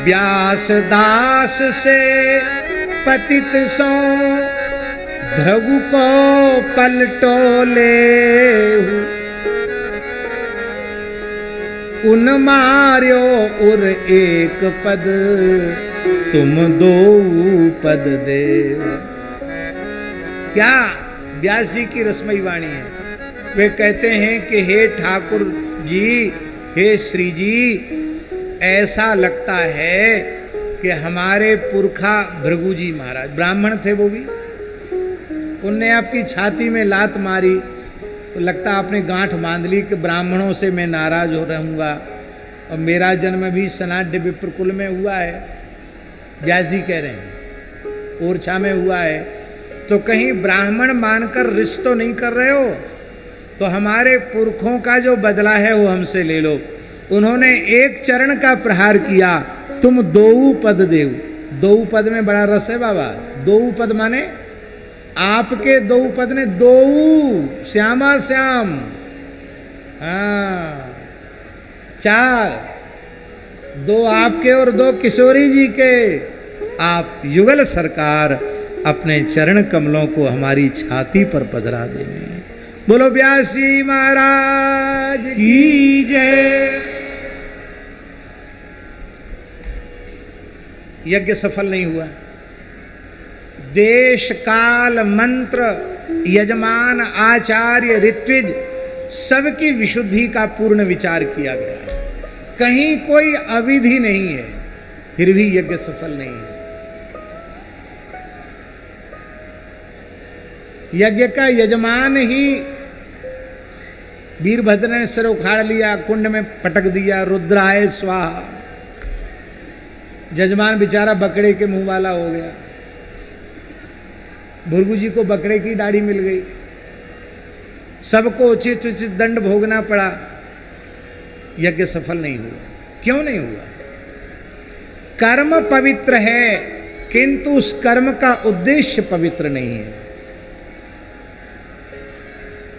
S1: व्यास दास से पतित सो, भृगु को पलटो ले, उन मार्यो उर एक पद, तुम 2 पद दे। क्या व्यास जी की रसमयी वाणी है। वे कहते हैं कि हे ठाकुर जी, हे श्री जी, ऐसा लगता है कि हमारे पुरखा भृगु जी महाराज, ब्राह्मण थे वो भी, उनने आपकी छाती में लात मारी तो लगता आपने गांठ बांध ली कि ब्राह्मणों से मैं नाराज हो रहूँगा, और मेरा जन्म भी सनाड्य विप्रकुल में हुआ है। व्यास जी कह रहे हैं ओरछा में हुआ है, तो कहीं ब्राह्मण मानकर रिश्त तो नहीं कर रहे हो? तो हमारे पुरखों का जो बदला है वो हमसे ले लो। उन्होंने एक चरण का प्रहार किया, तुम 2 पद देव। 2 पद में बड़ा रस है बाबा। 2 पद माने आपके 2 पद ने 2 श्यामा श्याम, हाँ 4, 2 आपके और 2 किशोरी जी के। आप युगल सरकार अपने चरण कमलों को हमारी छाती पर पधरा देंगे। बोलो व्यास जी महाराज की जय। यज्ञ सफल नहीं हुआ। देश काल मंत्र यजमान आचार्य ऋत्विज सबकी विशुद्धि का पूर्ण विचार किया गया है, कहीं कोई अविधि नहीं है, फिर भी यज्ञ सफल नहीं है। यज्ञ का यजमान ही वीरभद्र ने सिर उखाड़ लिया, कुंड में पटक दिया, रुद्राय स्वाहा। यजमान बेचारा बकरे के मुंह वाला हो गया, भृगु जी को बकरे की दाढ़ी मिल गई, सबको उचित उचित दंड भोगना पड़ा, यज्ञ सफल नहीं हुआ। क्यों नहीं हुआ? कर्म पवित्र है किंतु उस कर्म का उद्देश्य पवित्र नहीं है।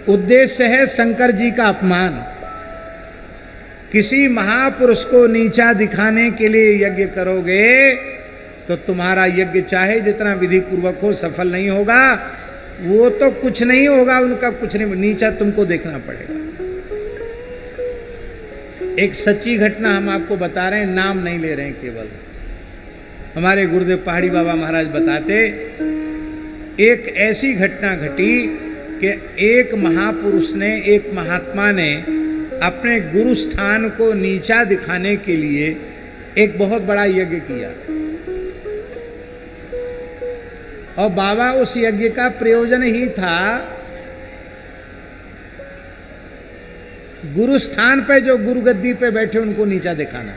S1: उद्देश्य है शंकर जी का अपमान। किसी महापुरुष को नीचा दिखाने के लिए यज्ञ करोगे तो तुम्हारा यज्ञ चाहे जितना विधि पूर्वक हो सफल नहीं होगा। वो तो कुछ नहीं होगा, उनका कुछ नहीं, नीचा तुमको देखना पड़ेगा। एक सच्ची घटना हम आपको बता रहे हैं, नाम नहीं ले रहे हैं केवल। हमारे गुरुदेव पहाड़ी बाबा महाराज बताते, एक ऐसी घटना घटी कि एक महापुरुष ने, एक महात्मा ने अपने गुरु स्थान को नीचा दिखाने के लिए एक बहुत बड़ा यज्ञ किया और बाबा उस यज्ञ का प्रयोजन ही था गुरु स्थान पे जो गुरु गद्दी पे बैठे उनको नीचा दिखाना।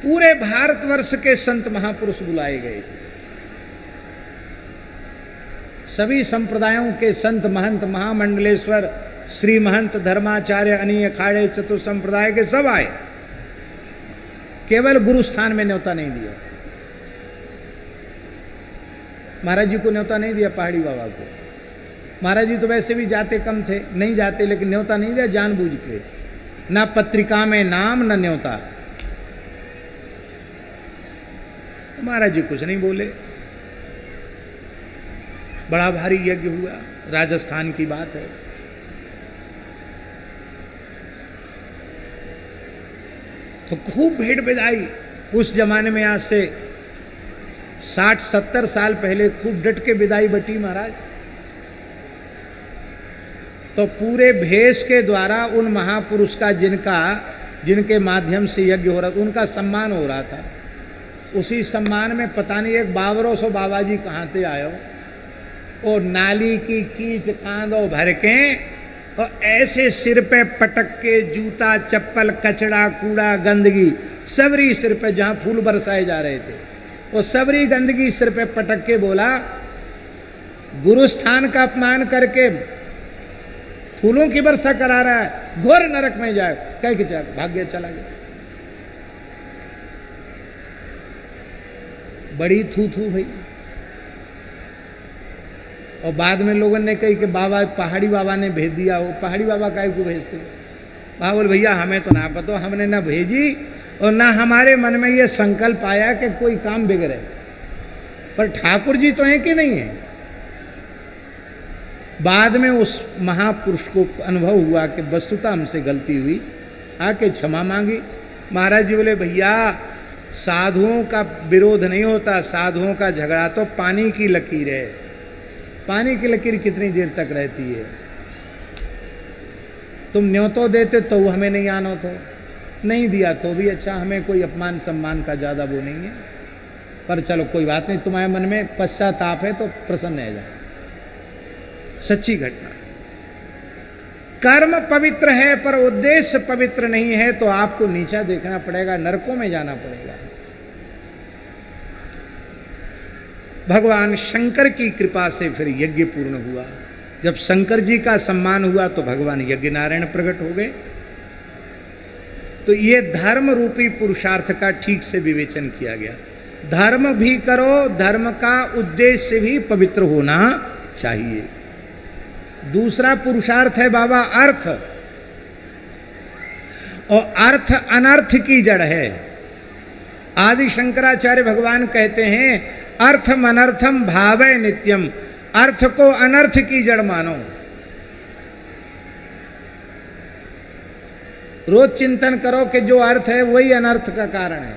S1: पूरे भारतवर्ष के संत महापुरुष बुलाए गए थे, सभी संप्रदायों के संत महंत महामंडलेश्वर श्री महंत धर्माचार्य अनीय अखाड़े चतुर संप्रदाय के सब आए, केवल गुरु स्थान में न्योता नहीं दिया। महाराज जी को न्योता नहीं दिया, पहाड़ी बाबा को। महाराज जी तो वैसे भी जाते कम थे, नहीं जाते, लेकिन न्योता नहीं दिया जानबूझ के, ना पत्रिका में नाम न न्योता। महाराज जी कुछ नहीं बोले। बड़ा भारी यज्ञ हुआ, राजस्थान की बात है। तो खूब भेड़ बिदाई। उस जमाने में आज से 60-70 साल पहले खूब डट के विदाई बटी महाराज। तो पूरे भेष के द्वारा उन महापुरुष का जिनके माध्यम से यज्ञ हो रहा था उनका सम्मान हो रहा था। उसी सम्मान में पता नहीं एक 1200 बाबा जी कहाँ से आयो और नाली की कीच कांदो भर के और ऐसे सिर पे पटक के जूता चप्पल कचड़ा कूड़ा गंदगी सबरी सिर पे, जहाँ फूल बरसाए जा रहे थे वो सबरी गंदगी सिर पे पटक के बोला, गुरु स्थान का अपमान करके फूलों की वर्षा करा रहा है, घोर नरक में जाए। कह के जाए भाग्य चला गया। बड़ी थू भाई। और बाद में लोगों ने कही कि बाबा पहाड़ी बाबा ने भेज दिया हो। पहाड़ी बाबा काहे को भेजते? बाबा बोले भैया हमें तो ना पता, हमने ना भेजी और ना हमारे मन में ये संकल्प आया कि कोई काम बिगड़े। पर ठाकुर जी तो हैं कि नहीं है। बाद में उस महापुरुष को अनुभव हुआ कि वस्तुतः हमसे गलती हुई, आके क्षमा मांगी। महाराज जी बोले भैया साधुओं का विरोध नहीं होता, साधुओं का झगड़ा तो पानी की लकीर है। पानी की लकीर कितनी देर तक रहती है? तुम न्योतो देते तो हमें नहीं आना तो, नहीं दिया तो भी अच्छा, हमें कोई अपमान सम्मान का ज़्यादा वो नहीं है। पर चलो कोई बात नहीं, तुम्हारे मन में पश्चाताप है तो प्रसन्न रह जाए। सच्ची घटना। कर्म पवित्र है पर उद्देश्य पवित्र नहीं है तो आपको नीचा देखना पड़ेगा, नरकों में जाना पड़ेगा। भगवान शंकर की कृपा से फिर यज्ञ पूर्ण हुआ। जब शंकर जी का सम्मान हुआ तो भगवान यज्ञ नारायण प्रकट हो गए। तो ये धर्म रूपी पुरुषार्थ का ठीक से विवेचन किया गया। धर्म भी करो, धर्म का उद्देश्य भी पवित्र होना चाहिए। दूसरा पुरुषार्थ है बाबा अर्थ, और अर्थ अनर्थ की जड़ है। आदि शंकराचार्य भगवान कहते हैं अर्थम अनर्थम भावय नित्यम, अर्थ को अनर्थ की जड़ मानो। रोज चिंतन करो कि जो अर्थ है वही अनर्थ का कारण है।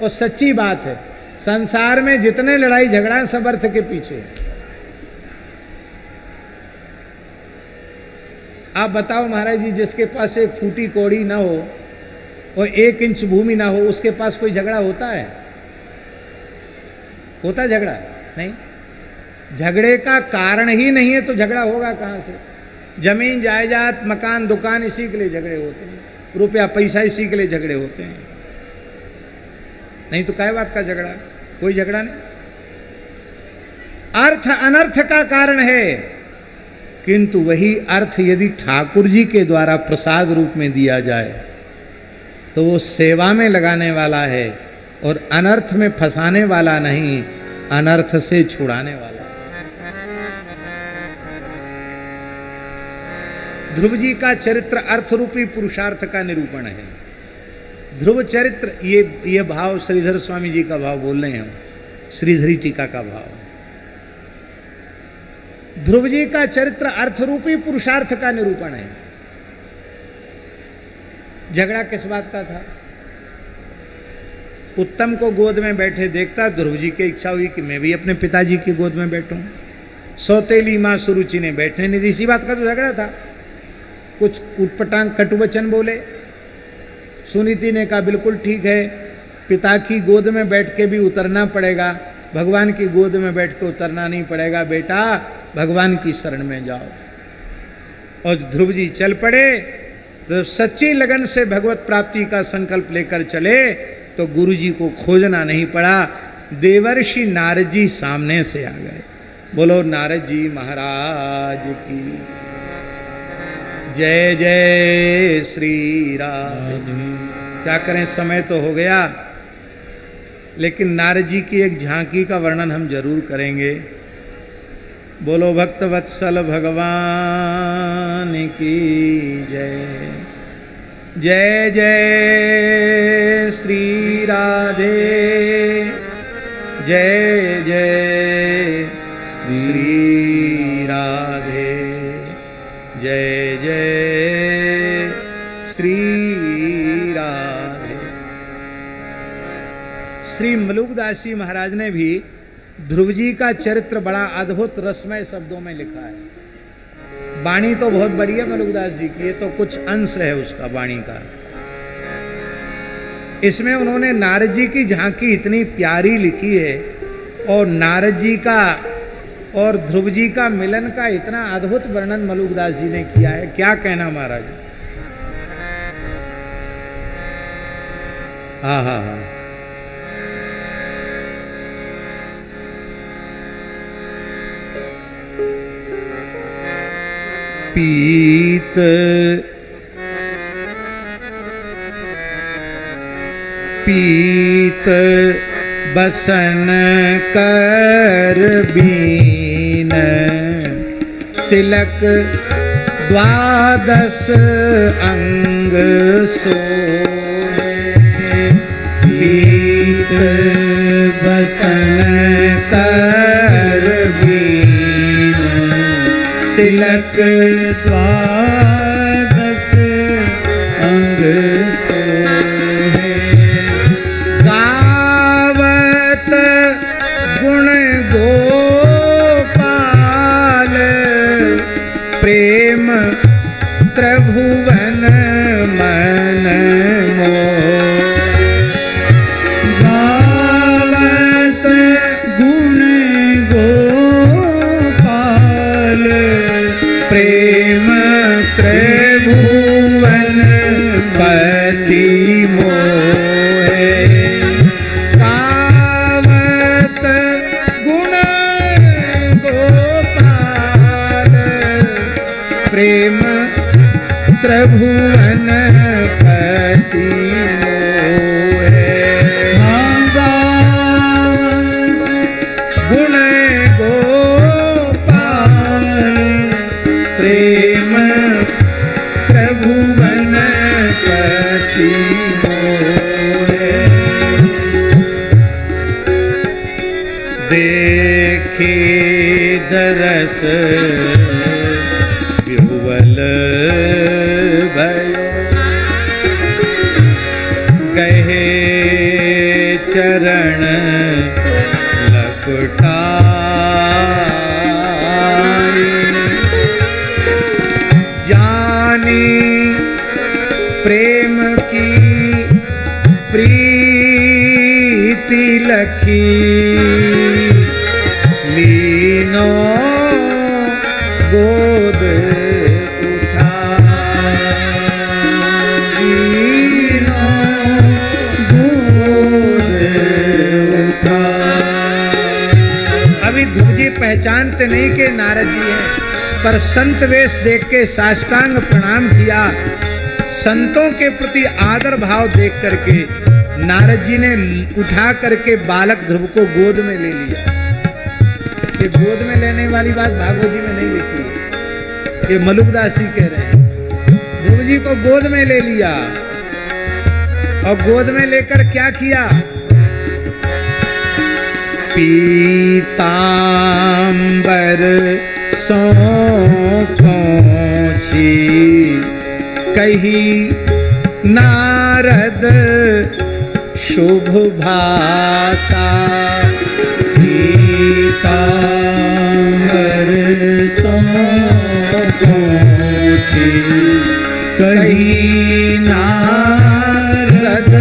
S1: और सच्ची बात है, संसार में जितने लड़ाई झगड़ा है सब अर्थ के पीछे है। आप बताओ महाराज जी, जिसके पास एक फूटी कौड़ी ना हो और 1 इंच भूमि ना हो, उसके पास कोई झगड़ा होता है? होता झगड़ा? नहीं। झगड़े का कारण ही नहीं है तो झगड़ा होगा कहां से? जमीन जायदाद मकान दुकान इसी के लिए झगड़े होते हैं, रुपया पैसा इसी के लिए झगड़े होते हैं, नहीं तो काय बात का झगड़ा? कोई झगड़ा नहीं। अर्थ अनर्थ का कारण है, किंतु वही अर्थ यदि ठाकुर जी के द्वारा प्रसाद रूप में दिया जाए तो वो सेवा में लगाने वाला है और अनर्थ में फंसाने वाला नहीं, अनर्थ से छुड़ाने वाला। ध्रुव जी का चरित्र अर्थ रूपी पुरुषार्थ का निरूपण है। ध्रुव चरित्र, ये भाव श्रीधर स्वामी जी का भाव बोल रहे हैं हम, श्रीधरी टीका का भाव। ध्रुव जी का चरित्र अर्थ रूपी पुरुषार्थ का निरूपण है। झगड़ा किस बात का था? उत्तम को गोद में बैठे देखता, ध्रुव जी की इच्छा हुई कि मैं भी अपने पिताजी की गोद में बैठूं। सौतेली मां सुरुचि ने बैठने नहीं दी, इसी बात का तो झगड़ा था। कुछ उटपटांग कटुवचन बोले, सुनीति ने कहा बिल्कुल ठीक है, पिता की गोद में बैठ के भी उतरना पड़ेगा, भगवान की गोद में बैठ के उतरना नहीं पड़ेगा, बेटा भगवान की शरण में जाओ। और ध्रुव जी चल पड़े, तो सच्ची लगन से भगवत प्राप्ति का संकल्प लेकर चले तो गुरु जी को खोजना नहीं पड़ा, देवर्षि नारद जी सामने से आ गए। बोलो नारद जी महाराज की जय जय श्री राधे। क्या करें, समय तो हो गया, लेकिन नारद जी की एक झांकी का वर्णन हम जरूर करेंगे। बोलो भक्त वत्सल भगवान की जय। जय जय श्री राधे, जय जय श्री राधे, जय जय श्री राधे। श्री मलुकदास जी महाराज ने भी ध्रुव जी का चरित्र बड़ा अद्भुत रसमय शब्दों में लिखा है। वाणी तो बहुत बड़ी है मलुकदास जी की, ये तो कुछ अंश है उसका वाणी का। इसमें उन्होंने नारद जी की झांकी इतनी प्यारी लिखी है और नारद जी का और ध्रुव जी का मिलन का इतना अद्भुत वर्णन मलुकदास जी ने किया है, क्या कहना महाराज। हाँ हाँ हाँ, पीत पीत बसन कर बीन, तिलक द्वादश अंग सोहे। पीत बसन कर बीन, तिलक द्वादश अंग सोहे। गावत गुण गोपाल, प्रेम त्रिभुवन मन मोह। गावत गुण गोपाल, प्रेम त्रिभुवन पति मोहे। गावत गुण गोपाल, प्रेम त्रिभुवन पति मोहे। गुण गोपाल, प्रेम त्रिभुवन पति मोहे। देखे दरस विह्वल भयो, प्रेम की प्रीति लखी लीनो गोद उठा लीनो गोद उठा। अभी ध्रुव जी पहचानते नहीं कि नारद जी हैं, पर संत वेश देख के साष्टांग प्रणाम किया। संतों के प्रति आदर भाव देख करके नारद जी ने उठा करके बालक ध्रुव को गोद में ले लिया। ये गोद में लेने वाली बात भागवत जी में नहीं लिखी, ये मलुकदास जी कह रहे हैं। ध्रुव जी को गोद में ले लिया और गोद में लेकर क्या किया? पीतांबर सोची कही नारद शुभ भाषा। पीतांबर सोची कही नारद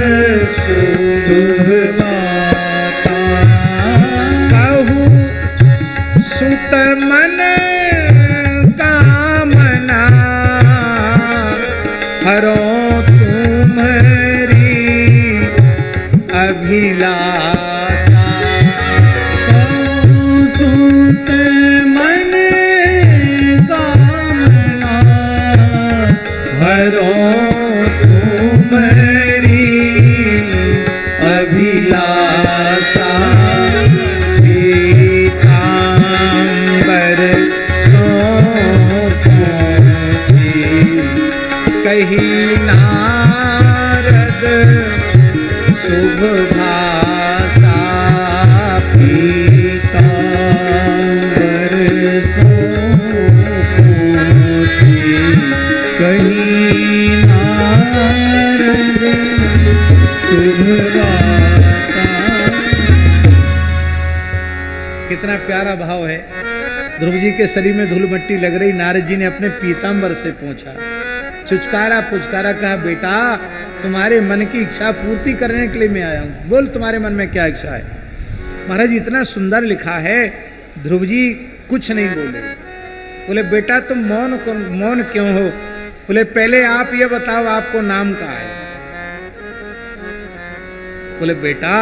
S1: शुभ भाषा। कहू सुत मन कामना हरो तुम्हारी अभिलाषा। कहू सुत मन कामना हरो तुम्हारी अभिलाषा। पीतांबर सोची कही नारद शुभ भाषा। पीतांबर सोची कही नारद शुभ भाषा। कितना प्यारा भाव है। ध्रुव जी के शरीर में धूल मट्टी लग रही, नारद जी ने अपने पीतांबर से पूछा, चुचकारा पुचकारा, कहा बेटा तुम्हारे मन की इच्छा पूर्ति करने के लिए मैं आया हूं, बोल तुम्हारे मन में क्या इच्छा है। महाराज इतना सुंदर लिखा है, ध्रुव जी कुछ नहीं बोले। बोले बेटा तुम मौन क्यों हो? बोले पहले आप ये बताओ आपको नाम क्या है। बोले बेटा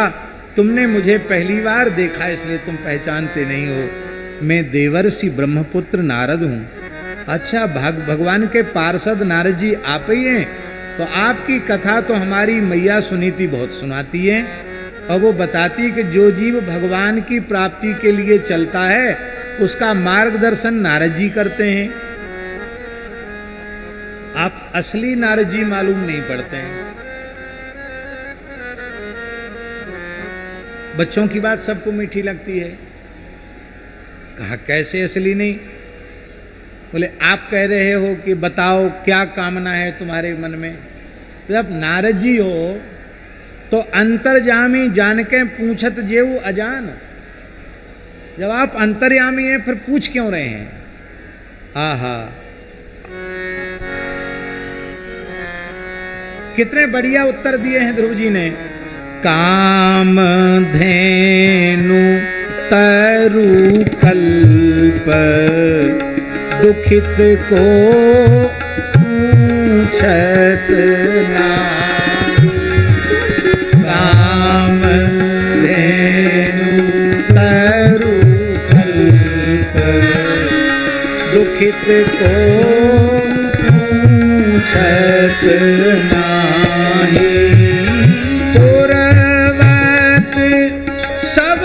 S1: तुमने मुझे पहली बार देखा इसलिए तुम पहचानते नहीं हो, मैं देवर्षि ब्रह्मपुत्र नारद हूं। अच्छा भगवान के पार्षद नारद जी आप ही हैं, तो आपकी कथा तो हमारी मैया सुनीति बहुत सुनाती है, और वो बताती है कि जो जीव भगवान की प्राप्ति के लिए चलता है उसका मार्गदर्शन नारद जी करते हैं। आप असली नारद जी मालूम नहीं पड़ते हैं। बच्चों की बात सबको मीठी लगती है। कहा कैसे असली नहीं? बोले आप कह रहे हो कि बताओ क्या कामना है तुम्हारे मन में। जब नारद जी हो तो अंतर्यामी जान के पूछत जेऊ अजान। जब आप अंतर्यामी हैं फिर पूछ क्यों रहे हैं? आहा कितने बढ़िया उत्तर दिए हैं ध्रुव जी ने। काम धेनु तरु कल्प दुखित को पूछत ना। काम धेनु तरु कल्प दुखित को पूछत नाही। पुरवत सब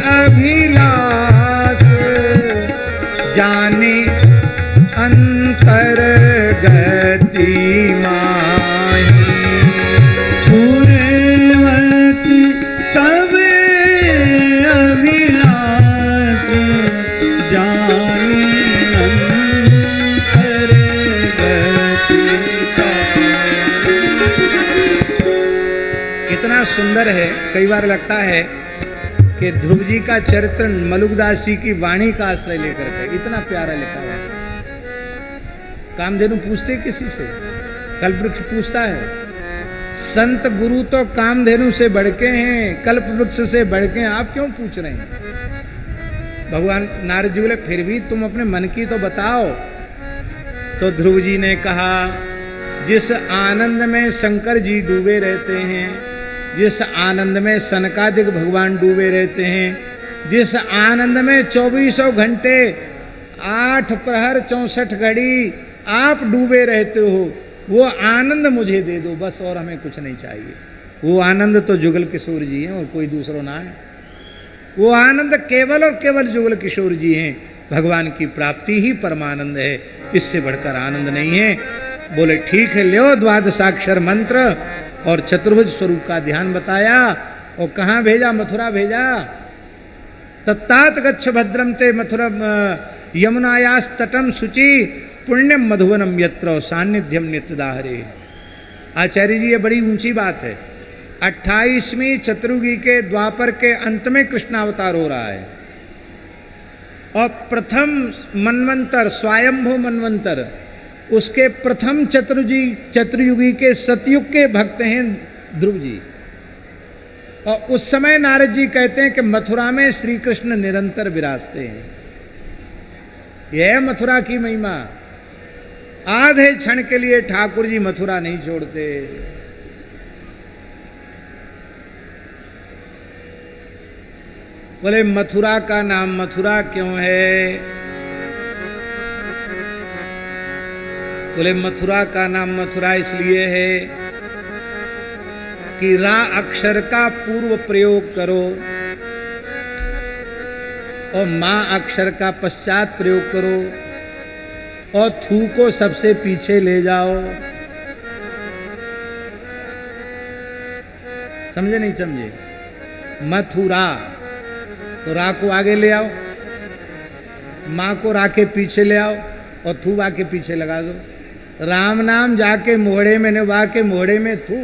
S1: अभिलाष जाने अंतर गति माही। पुरवत सब अभिलाष जाने अंतर गति माही। इतना सुंदर है, कई बार लगता है कि ध्रुव जी का चरित्र मलुकदास जी की वाणी का आश्रय लेकर के इतना प्यारा लिखा है। कामधेनु पूछते किसी से कल्पवृक्ष पूछता है, संत गुरु तो कामधेनु से बढ़ के हैं, कल्पवृक्ष से बढ़ के हैं, आप क्यों पूछ रहे हैं? भगवान नारद जी बोले, फिर भी तुम अपने मन की तो बताओ। तो ध्रुव जी ने कहा, जिस आनंद में शंकर जी डूबे रहते हैं, जिस आनंद में सनकादिक भगवान डूबे रहते हैं, जिस आनंद में 24 घंटे 8 प्रहर 64 घड़ी आप डूबे रहते हो, वो आनंद मुझे दे दो बस, और हमें कुछ नहीं चाहिए। वो आनंद तो जुगल किशोर जी हैं और कोई दूसरो ना है। वो आनंद केवल और केवल जुगल किशोर जी हैं। भगवान की प्राप्ति ही परमानंद है, इससे बढ़कर आनंद नहीं है। बोले ठीक है, ले द्वादशाक्षर मंत्र और चतुर्भुज स्वरूप का ध्यान बताया। और कहाँ भेजा? मथुरा भेजा। तत्तात गच्छ भद्रम ते मथुरा यमुनायास तटम शुचि पुण्यम मधुवनम यत्र सान्निध्यम नित्यदाहरे। आचार्य जी, ये बड़ी ऊंची बात है। 28वीं चतुर्युगी के द्वापर के अंत में कृष्णावतार हो रहा है, और प्रथम मनवंतर स्वयंभू मनवंतर, उसके प्रथम चतुर्युगी के सतयुग के भक्त हैं ध्रुव जी। और उस समय नारद जी कहते हैं कि मथुरा में श्री कृष्ण निरंतर विराजते हैं। यह है मथुरा की महिमा। आधे क्षण के लिए ठाकुर जी मथुरा नहीं छोड़ते। बोले मथुरा का नाम मथुरा क्यों है? बोले मथुरा का नाम मथुरा इसलिए है कि रा अक्षर का पूर्व प्रयोग करो और मां अक्षर का पश्चात प्रयोग करो, और थू को सबसे पीछे ले जाओ। समझे नहीं समझे? मथुरा तो रा को आगे ले आओ, मां को रा के पीछे ले आओ, और थू वा के पीछे लगा दो। राम नाम जाके मोहड़े में ने, वा के मोहड़े में थू।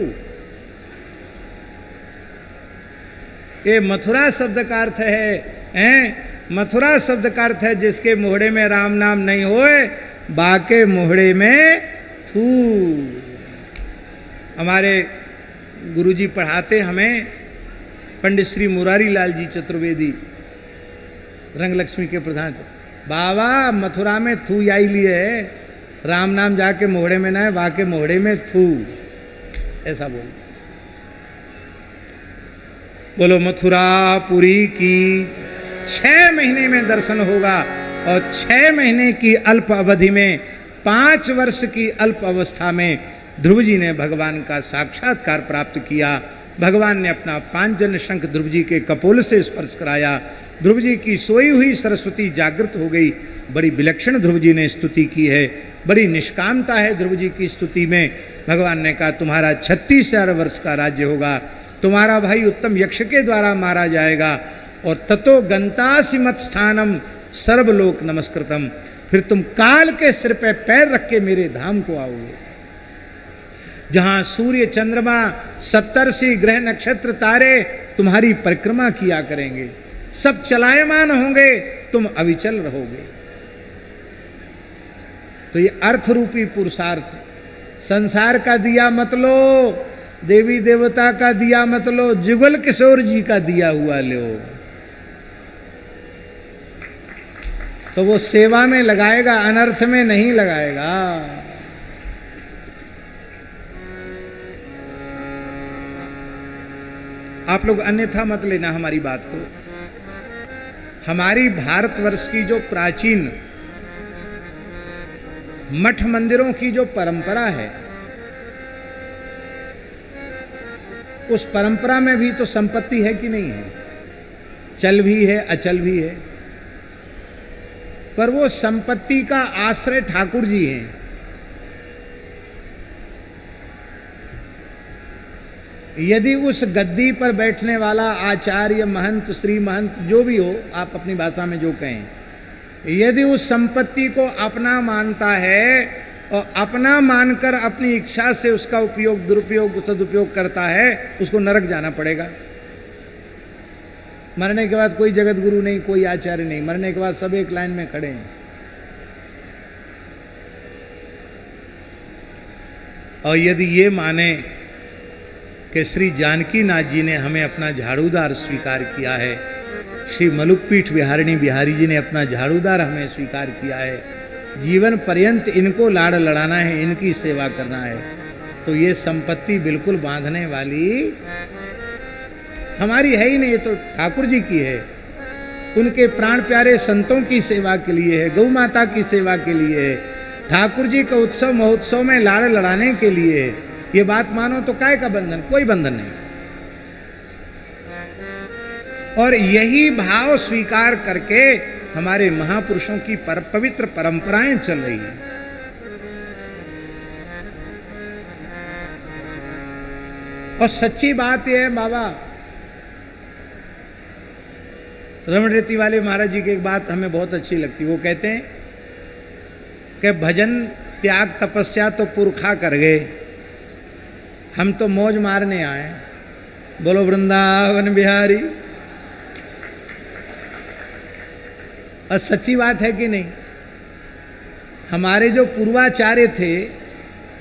S1: ये मथुरा शब्द का अर्थ है, मथुरा शब्द का अर्थ है जिसके मोहड़े में राम नाम नहीं होए, बाके मोहड़े में थू। हमारे गुरुजी पढ़ाते हमें, पंडित श्री मुरारी लाल जी चतुर्वेदी, रंग लक्ष्मी के प्रधान। बाबा मथुरा में थू आई लिए है, राम नाम जाके मोहड़े में ना है, बाके मोहड़े में थू, ऐसा बोलो मथुरापुरी की 6 महीने में दर्शन होगा, और 6 महीने की अल्प अवधि में 5 वर्ष की अल्प अवस्था में ध्रुव जी ने भगवान का साक्षात्कार प्राप्त किया। भगवान ने अपना पांचजन्य शंख ध्रुव जी के कपोल से स्पर्श कराया। ध्रुव जी की सोई हुई सरस्वती जागृत हो गई। बड़ी विलक्षण ध्रुव जी ने स्तुति की है, बड़ी निष्कामता है ध्रुव जी की स्तुति में। भगवान ने कहा तुम्हारा 36,000 वर्ष का राज्य होगा, तुम्हारा भाई उत्तम यक्ष के द्वारा मारा जाएगा, और ततो गंतासि मत स्थानम सर्वलोक नमस्कृतम, फिर तुम काल के सिर पे पैर रख के मेरे धाम को आओगे, जहां सूर्य चंद्रमा सप्तर्षि ग्रह नक्षत्र तारे तुम्हारी परिक्रमा किया करेंगे, सब चलायमान होंगे, तुम अविचल रहोगे। तो ये अर्थ रूपी पुरुषार्थ, संसार का दिया मत लो, देवी देवता का दिया मत लो, जुगल किशोर जी का दिया हुआ लो, तो वो सेवा में लगाएगा, अनर्थ में नहीं लगाएगा। आप लोग अन्यथा मत लेना हमारी बात को। हमारी भारतवर्ष की जो प्राचीन मठ मंदिरों की जो परंपरा है, उस परंपरा में भी तो संपत्ति है कि नहीं है? चल भी है, अचल भी है, पर वो संपत्ति का आश्रय ठाकुर जी हैं। यदि उस गद्दी पर बैठने वाला आचार्य, महंत, श्री महंत जो भी हो, आप अपनी भाषा में जो कहें, यदि उस संपत्ति को अपना मानता है और अपना मानकर अपनी इच्छा से उसका उपयोग, दुरुपयोग, सदुपयोग करता है, उसको नरक जाना पड़ेगा। मरने के बाद कोई जगत गुरु नहीं, कोई आचार्य नहीं, मरने के बाद सब एक लाइन में खड़े हैं। और यदि ये माने कि श्री जानकी नाथ जी ने हमें अपना झाड़ूदार स्वीकार किया है, श्री मलुकपीठ बिहारिणी बिहारी जी ने अपना झाड़ूदार हमें स्वीकार किया है, जीवन पर्यंत इनको लाड़ लड़ाना है, इनकी सेवा करना है, तो ये संपत्ति बिल्कुल बांधने वाली हमारी है ही नहीं, ये तो ठाकुर जी की है। उनके प्राण प्यारे संतों की सेवा के लिए है, गौ माता की सेवा के लिए है, ठाकुर जी का उत्सव महोत्सव में लाड़ लड़ाने के लिए है। ये बात मानो तो काय का बंधन, कोई बंधन नहीं। और यही भाव स्वीकार करके हमारे महापुरुषों की पवित्र परंपराएं चल रही हैं। और सच्ची बात यह है बाबा, रमण रेती वाले महाराज जी की एक बात हमें बहुत अच्छी लगती, वो कहते हैं कि भजन त्याग तपस्या तो पुरखा कर गए, हम तो मौज मारने आए। बोलो वृंदावन बिहारी। और सच्ची बात है कि नहीं? हमारे जो पूर्वाचार्य थे,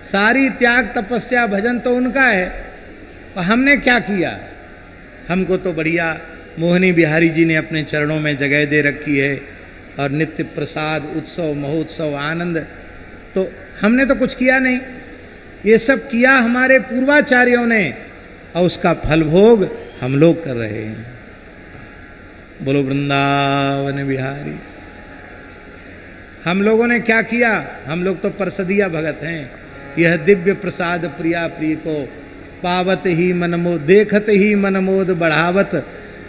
S1: सारी त्याग तपस्या भजन तो उनका है, और हमने क्या किया? हमको तो बढ़िया मोहिनी बिहारी जी ने अपने चरणों में जगह दे रखी है, और नित्य प्रसाद उत्सव महोत्सव आनंद, तो हमने तो कुछ किया नहीं। ये सब किया हमारे पूर्वाचार्यों ने, और उसका फल भोग हम लोग कर रहे हैं। बोलो वृंदावन बिहारी। हम लोगों ने क्या किया? हम लोग तो परसदिया भगत हैं। यह दिव्य प्रसाद प्रिया प्रिय को पावत ही मनमोद, देखत ही मनमोद बढ़ावत,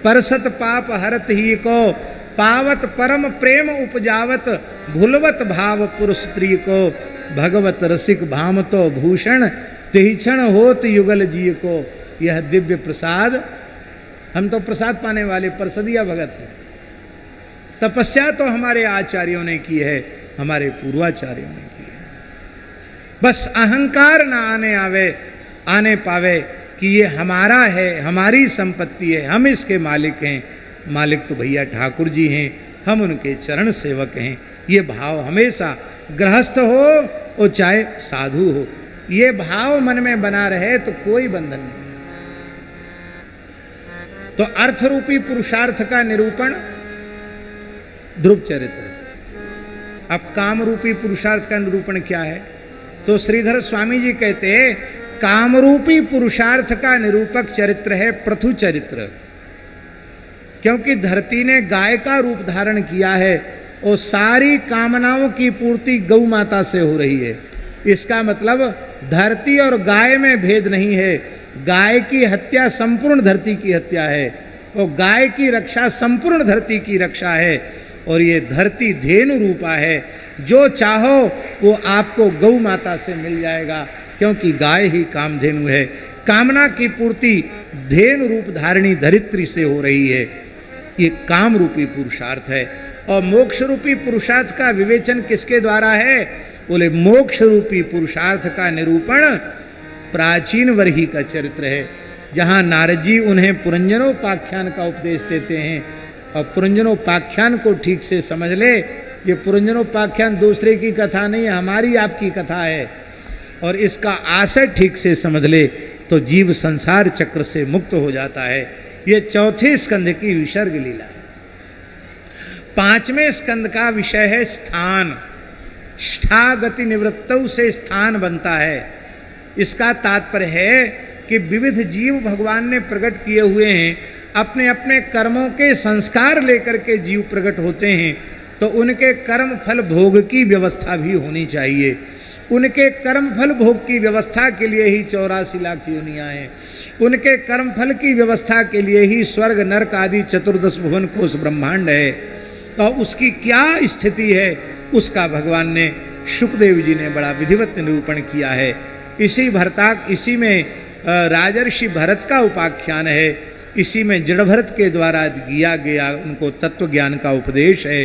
S1: परसत पाप हरत ही को पावत परम प्रेम उपजावत, भूलवत भाव पुरुष स्त्री को भगवत रसिक भाम तो भूषण, तिहिक्षण होत युगल जी को। यह दिव्य प्रसाद, हम तो प्रसाद पाने वाले परसदिया भगत हैं। तपस्या तो हमारे आचार्यों ने की है, हमारे पूर्वाचार्यों ने की है। बस अहंकार ना आने पावे कि ये हमारा है, हमारी संपत्ति है, हम इसके मालिक हैं। मालिक तो भैया ठाकुर जी हैं, हम उनके चरण सेवक हैं। ये भाव हमेशा गृहस्थ हो और चाहे साधु हो, ये भाव मन में बना रहे तो कोई बंधन नहीं। तो अर्थ रूपी पुरुषार्थ का निरूपण ध्रुव चरित्र। अब काम रूपी पुरुषार्थ का निरूपण क्या है? तो श्रीधर स्वामी जी कहते हैं कामरूपी पुरुषार्थ का निरूपक चरित्र है पृथु चरित्र। क्योंकि धरती ने गाय का रूप धारण किया है और सारी कामनाओं की पूर्ति गौ माता से हो रही है। इसका मतलब धरती और गाय में भेद नहीं है। गाय की हत्या संपूर्ण धरती की हत्या है, और गाय की रक्षा संपूर्ण धरती की रक्षा है। और ये धरती धेनु रूपा है, जो चाहो वो आपको गौ माता से मिल जाएगा, क्योंकि गाय ही कामधेनु है। कामना की पूर्ति धेनु रूप धारणी धरित्री से हो रही है। ये काम रूपी पुरुषार्थ है। और मोक्ष रूपी पुरुषार्थ का विवेचन किसके द्वारा है? बोले मोक्ष रूपी पुरुषार्थ का निरूपण प्राचीन वर्ही का चरित्र है, जहाँ नारद जी उन्हें पुरंजनोपाख्यान का उपदेश देते हैं। और पुरंजनोपाख्यान को ठीक से समझ ले, ये पुरंजनोपाख्यान दूसरे की कथा नहीं है, हमारी आपकी कथा है। और इसका आशय ठीक से समझ ले तो जीव संसार चक्र से मुक्त हो जाता है। ये चौथे स्कंध की विसर्ग लीला है। पांचवें स्कंद का विषय है स्थान। ष्ठा गति निवृत्तौ से स्थान बनता है। इसका तात्पर्य है कि विविध जीव भगवान ने प्रकट किए हुए हैं। अपने अपने कर्मों के संस्कार लेकर के जीव प्रकट होते हैं, तो उनके कर्म फल भोग की व्यवस्था भी होनी चाहिए। उनके कर्म फल भोग की व्यवस्था के लिए ही 84 लाख योनियां हैं। उनके कर्म फल की व्यवस्था के लिए ही स्वर्ग नरक आदि 14 भुवन कोश ब्रह्मांड है। तो उसकी क्या स्थिति है, उसका भगवान ने शुकदेव जी ने बड़ा विधिवत निरूपण किया है। इसी में राजर्षि भरत का उपाख्यान है। इसी में जड़ भरत के द्वारा किया गया उनको तत्व ज्ञान का उपदेश है।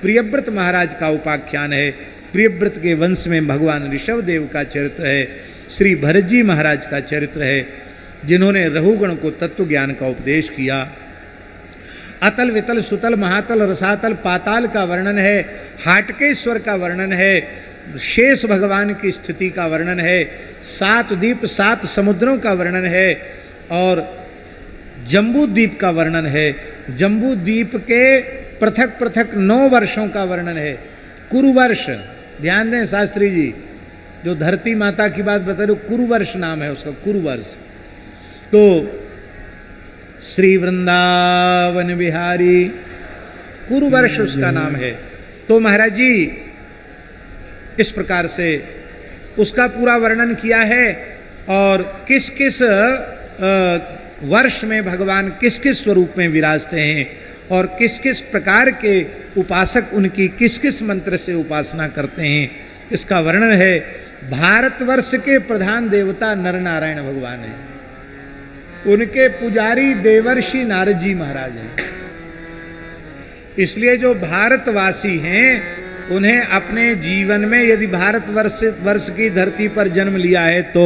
S1: प्रियव्रत महाराज का उपाख्यान है। प्रियव्रत के वंश में भगवान ऋषभ देव का चरित्र है। श्री भरत जी महाराज का चरित्र है, जिन्होंने रहुगण को तत्व ज्ञान का उपदेश किया। अतल वितल सुतल महातल रसातल पाताल का वर्णन है। हाटकेश्वर का वर्णन है। शेष भगवान की स्थिति का वर्णन है, 7 द्वीप 7 समुद्रों का वर्णन है और जम्बू द्वीप का वर्णन है। जम्बू द्वीप के पृथक पृथक 9 वर्षों का वर्णन है। कुरुवर्ष, ध्यान दें शास्त्री जी, जो धरती माता की बात बता रहे, कुरुवर्ष नाम है उसका, कुरुवर्ष। तो श्री वृंदावन बिहारी कुरुवर्ष उसका नाम है। तो महाराज जी इस प्रकार से उसका पूरा वर्णन किया है और किस किस वर्ष में भगवान किस किस स्वरूप में विराजते हैं और किस किस प्रकार के उपासक उनकी किस किस मंत्र से उपासना करते हैं, इसका वर्णन है। भारतवर्ष के प्रधान देवता नर नारायण भगवान हैं, उनके पुजारी देवर्षि नारद जी महाराज हैं। इसलिए जो भारतवासी हैं उन्हें अपने जीवन में, यदि भारतवर्ष की धरती पर जन्म लिया है तो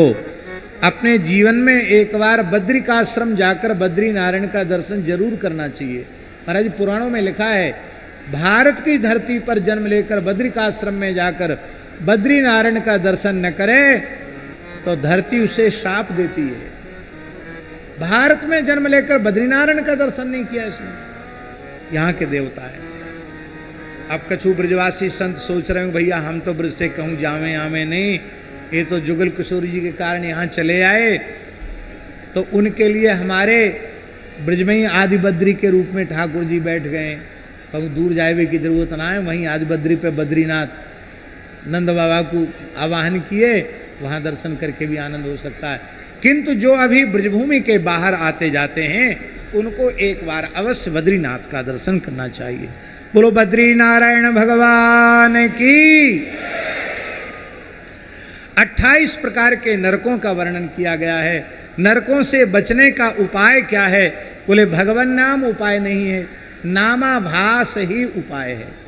S1: अपने जीवन में एक बार बद्रिकाश्रम जाकर बद्री नारायण का दर्शन जरूर करना चाहिए। महाराज पुराणों में लिखा है, भारत की धरती पर जन्म लेकर बद्रिकाश्रम में जाकर बद्री नारायण का दर्शन न करे तो धरती उसे श्राप देती है। भारत में जन्म लेकर बद्रीनारायण का दर्शन नहीं किया इसने, यहाँ के देवता है। अब कछु ब्रजवासी संत सोच रहे हो भैया हम तो ब्रज से कहूँ जावे आवे नहीं, ये तो जुगल किशोर जी के कारण यहाँ चले आए, तो उनके लिए हमारे ब्रज में ही आदि बद्री के रूप में ठाकुर जी बैठ गए। कहूँ दूर जाए की जरूरत ना है, वहीं आदि बद्री पे बद्रीनाथ नंद बाबा को आवाहन किए, वहाँ दर्शन करके भी आनंद हो सकता है। किंतु जो अभी ब्रजभूमि के बाहर आते जाते हैं उनको एक बार अवश्य बद्रीनाथ का दर्शन करना चाहिए। बोलो बद्री नारायण भगवान की। 28 प्रकार के नरकों का वर्णन किया गया है। नरकों से बचने का उपाय क्या है? बोले भगवान नाम उपाय नहीं है, नामाभास ही उपाय है।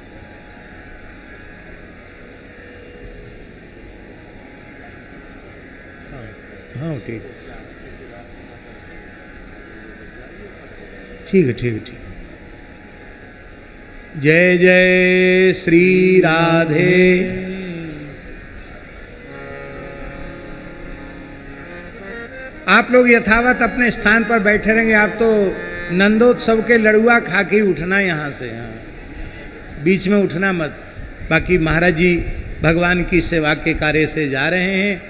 S1: हाँ ठीक ठीक है, ठीक है, ठीक। जय जय श्री राधे। आप लोग यथावत अपने स्थान पर बैठे रहेंगे। आप तो नंदोत्सव के लड़ुआ खा के उठना यहाँ से, यहाँ बीच में उठना मत। बाकी महाराज जी भगवान की सेवा के कार्य से जा रहे हैं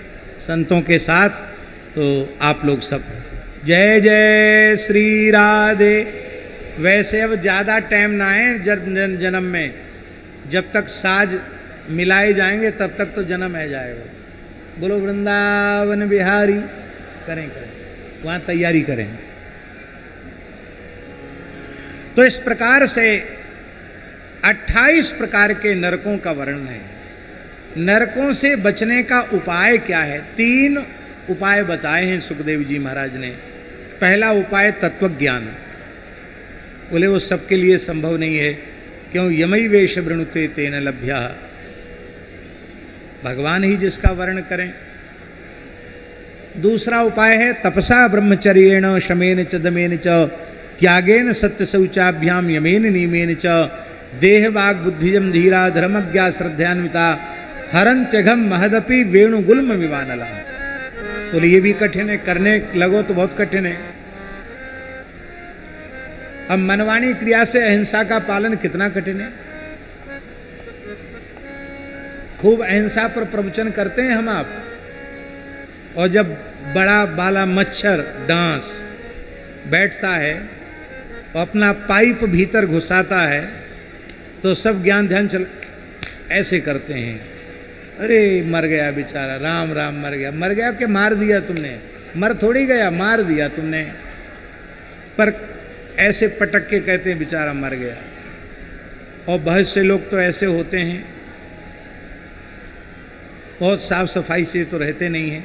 S1: संतों के साथ, तो आप लोग सब जय जय श्री राधे। वैसे अब ज़्यादा टाइम ना है जन्म में, जब तक साज मिलाए जाएंगे तब तक तो जन्म है जाएगा। बोलो वृंदावन बिहारी। करें वहाँ तैयारी करें। तो इस प्रकार से 28 प्रकार के नरकों का वर्णन है। नरकों से बचने का उपाय क्या है? 3 उपाय बताए हैं सुखदेव जी महाराज ने। पहला उपाय तत्व ज्ञान। बोले वो सबके लिए संभव नहीं है, क्यों? यमई वेश वृणुते तेन लभ्या। भगवान ही जिसका वर्ण करें। दूसरा उपाय है तपसा ब्रह्मचर्येण शमेन च दमेन च त्यागेन सत्य शौचाभ्याम यमेन नियमेन च देह वाग बुद्धिजम धीरा धर्मज्ञा श्रद्धान्विता हरंत्यघम महदपि वेणुगुल्म विवानला। तो ये भी कठिन है, करने लगो तो बहुत कठिन है। अब मनवाणी क्रिया से अहिंसा का पालन कितना कठिन है। खूब अहिंसा पर प्रवचन करते हैं हम आप, और जब बड़ा बाला मच्छर डांस बैठता है और अपना पाइप भीतर घुसाता है तो सब ज्ञान ध्यान चल ऐसे करते हैं। अरे मर गया बेचारा, राम राम मर गया। मर गया कि मार दिया तुमने? मर थोड़ी गया, मार दिया तुमने। पर ऐसे पटक के कहते हैं बेचारा मर गया। और बहुत से लोग तो ऐसे होते हैं, बहुत साफ सफाई से तो रहते नहीं हैं।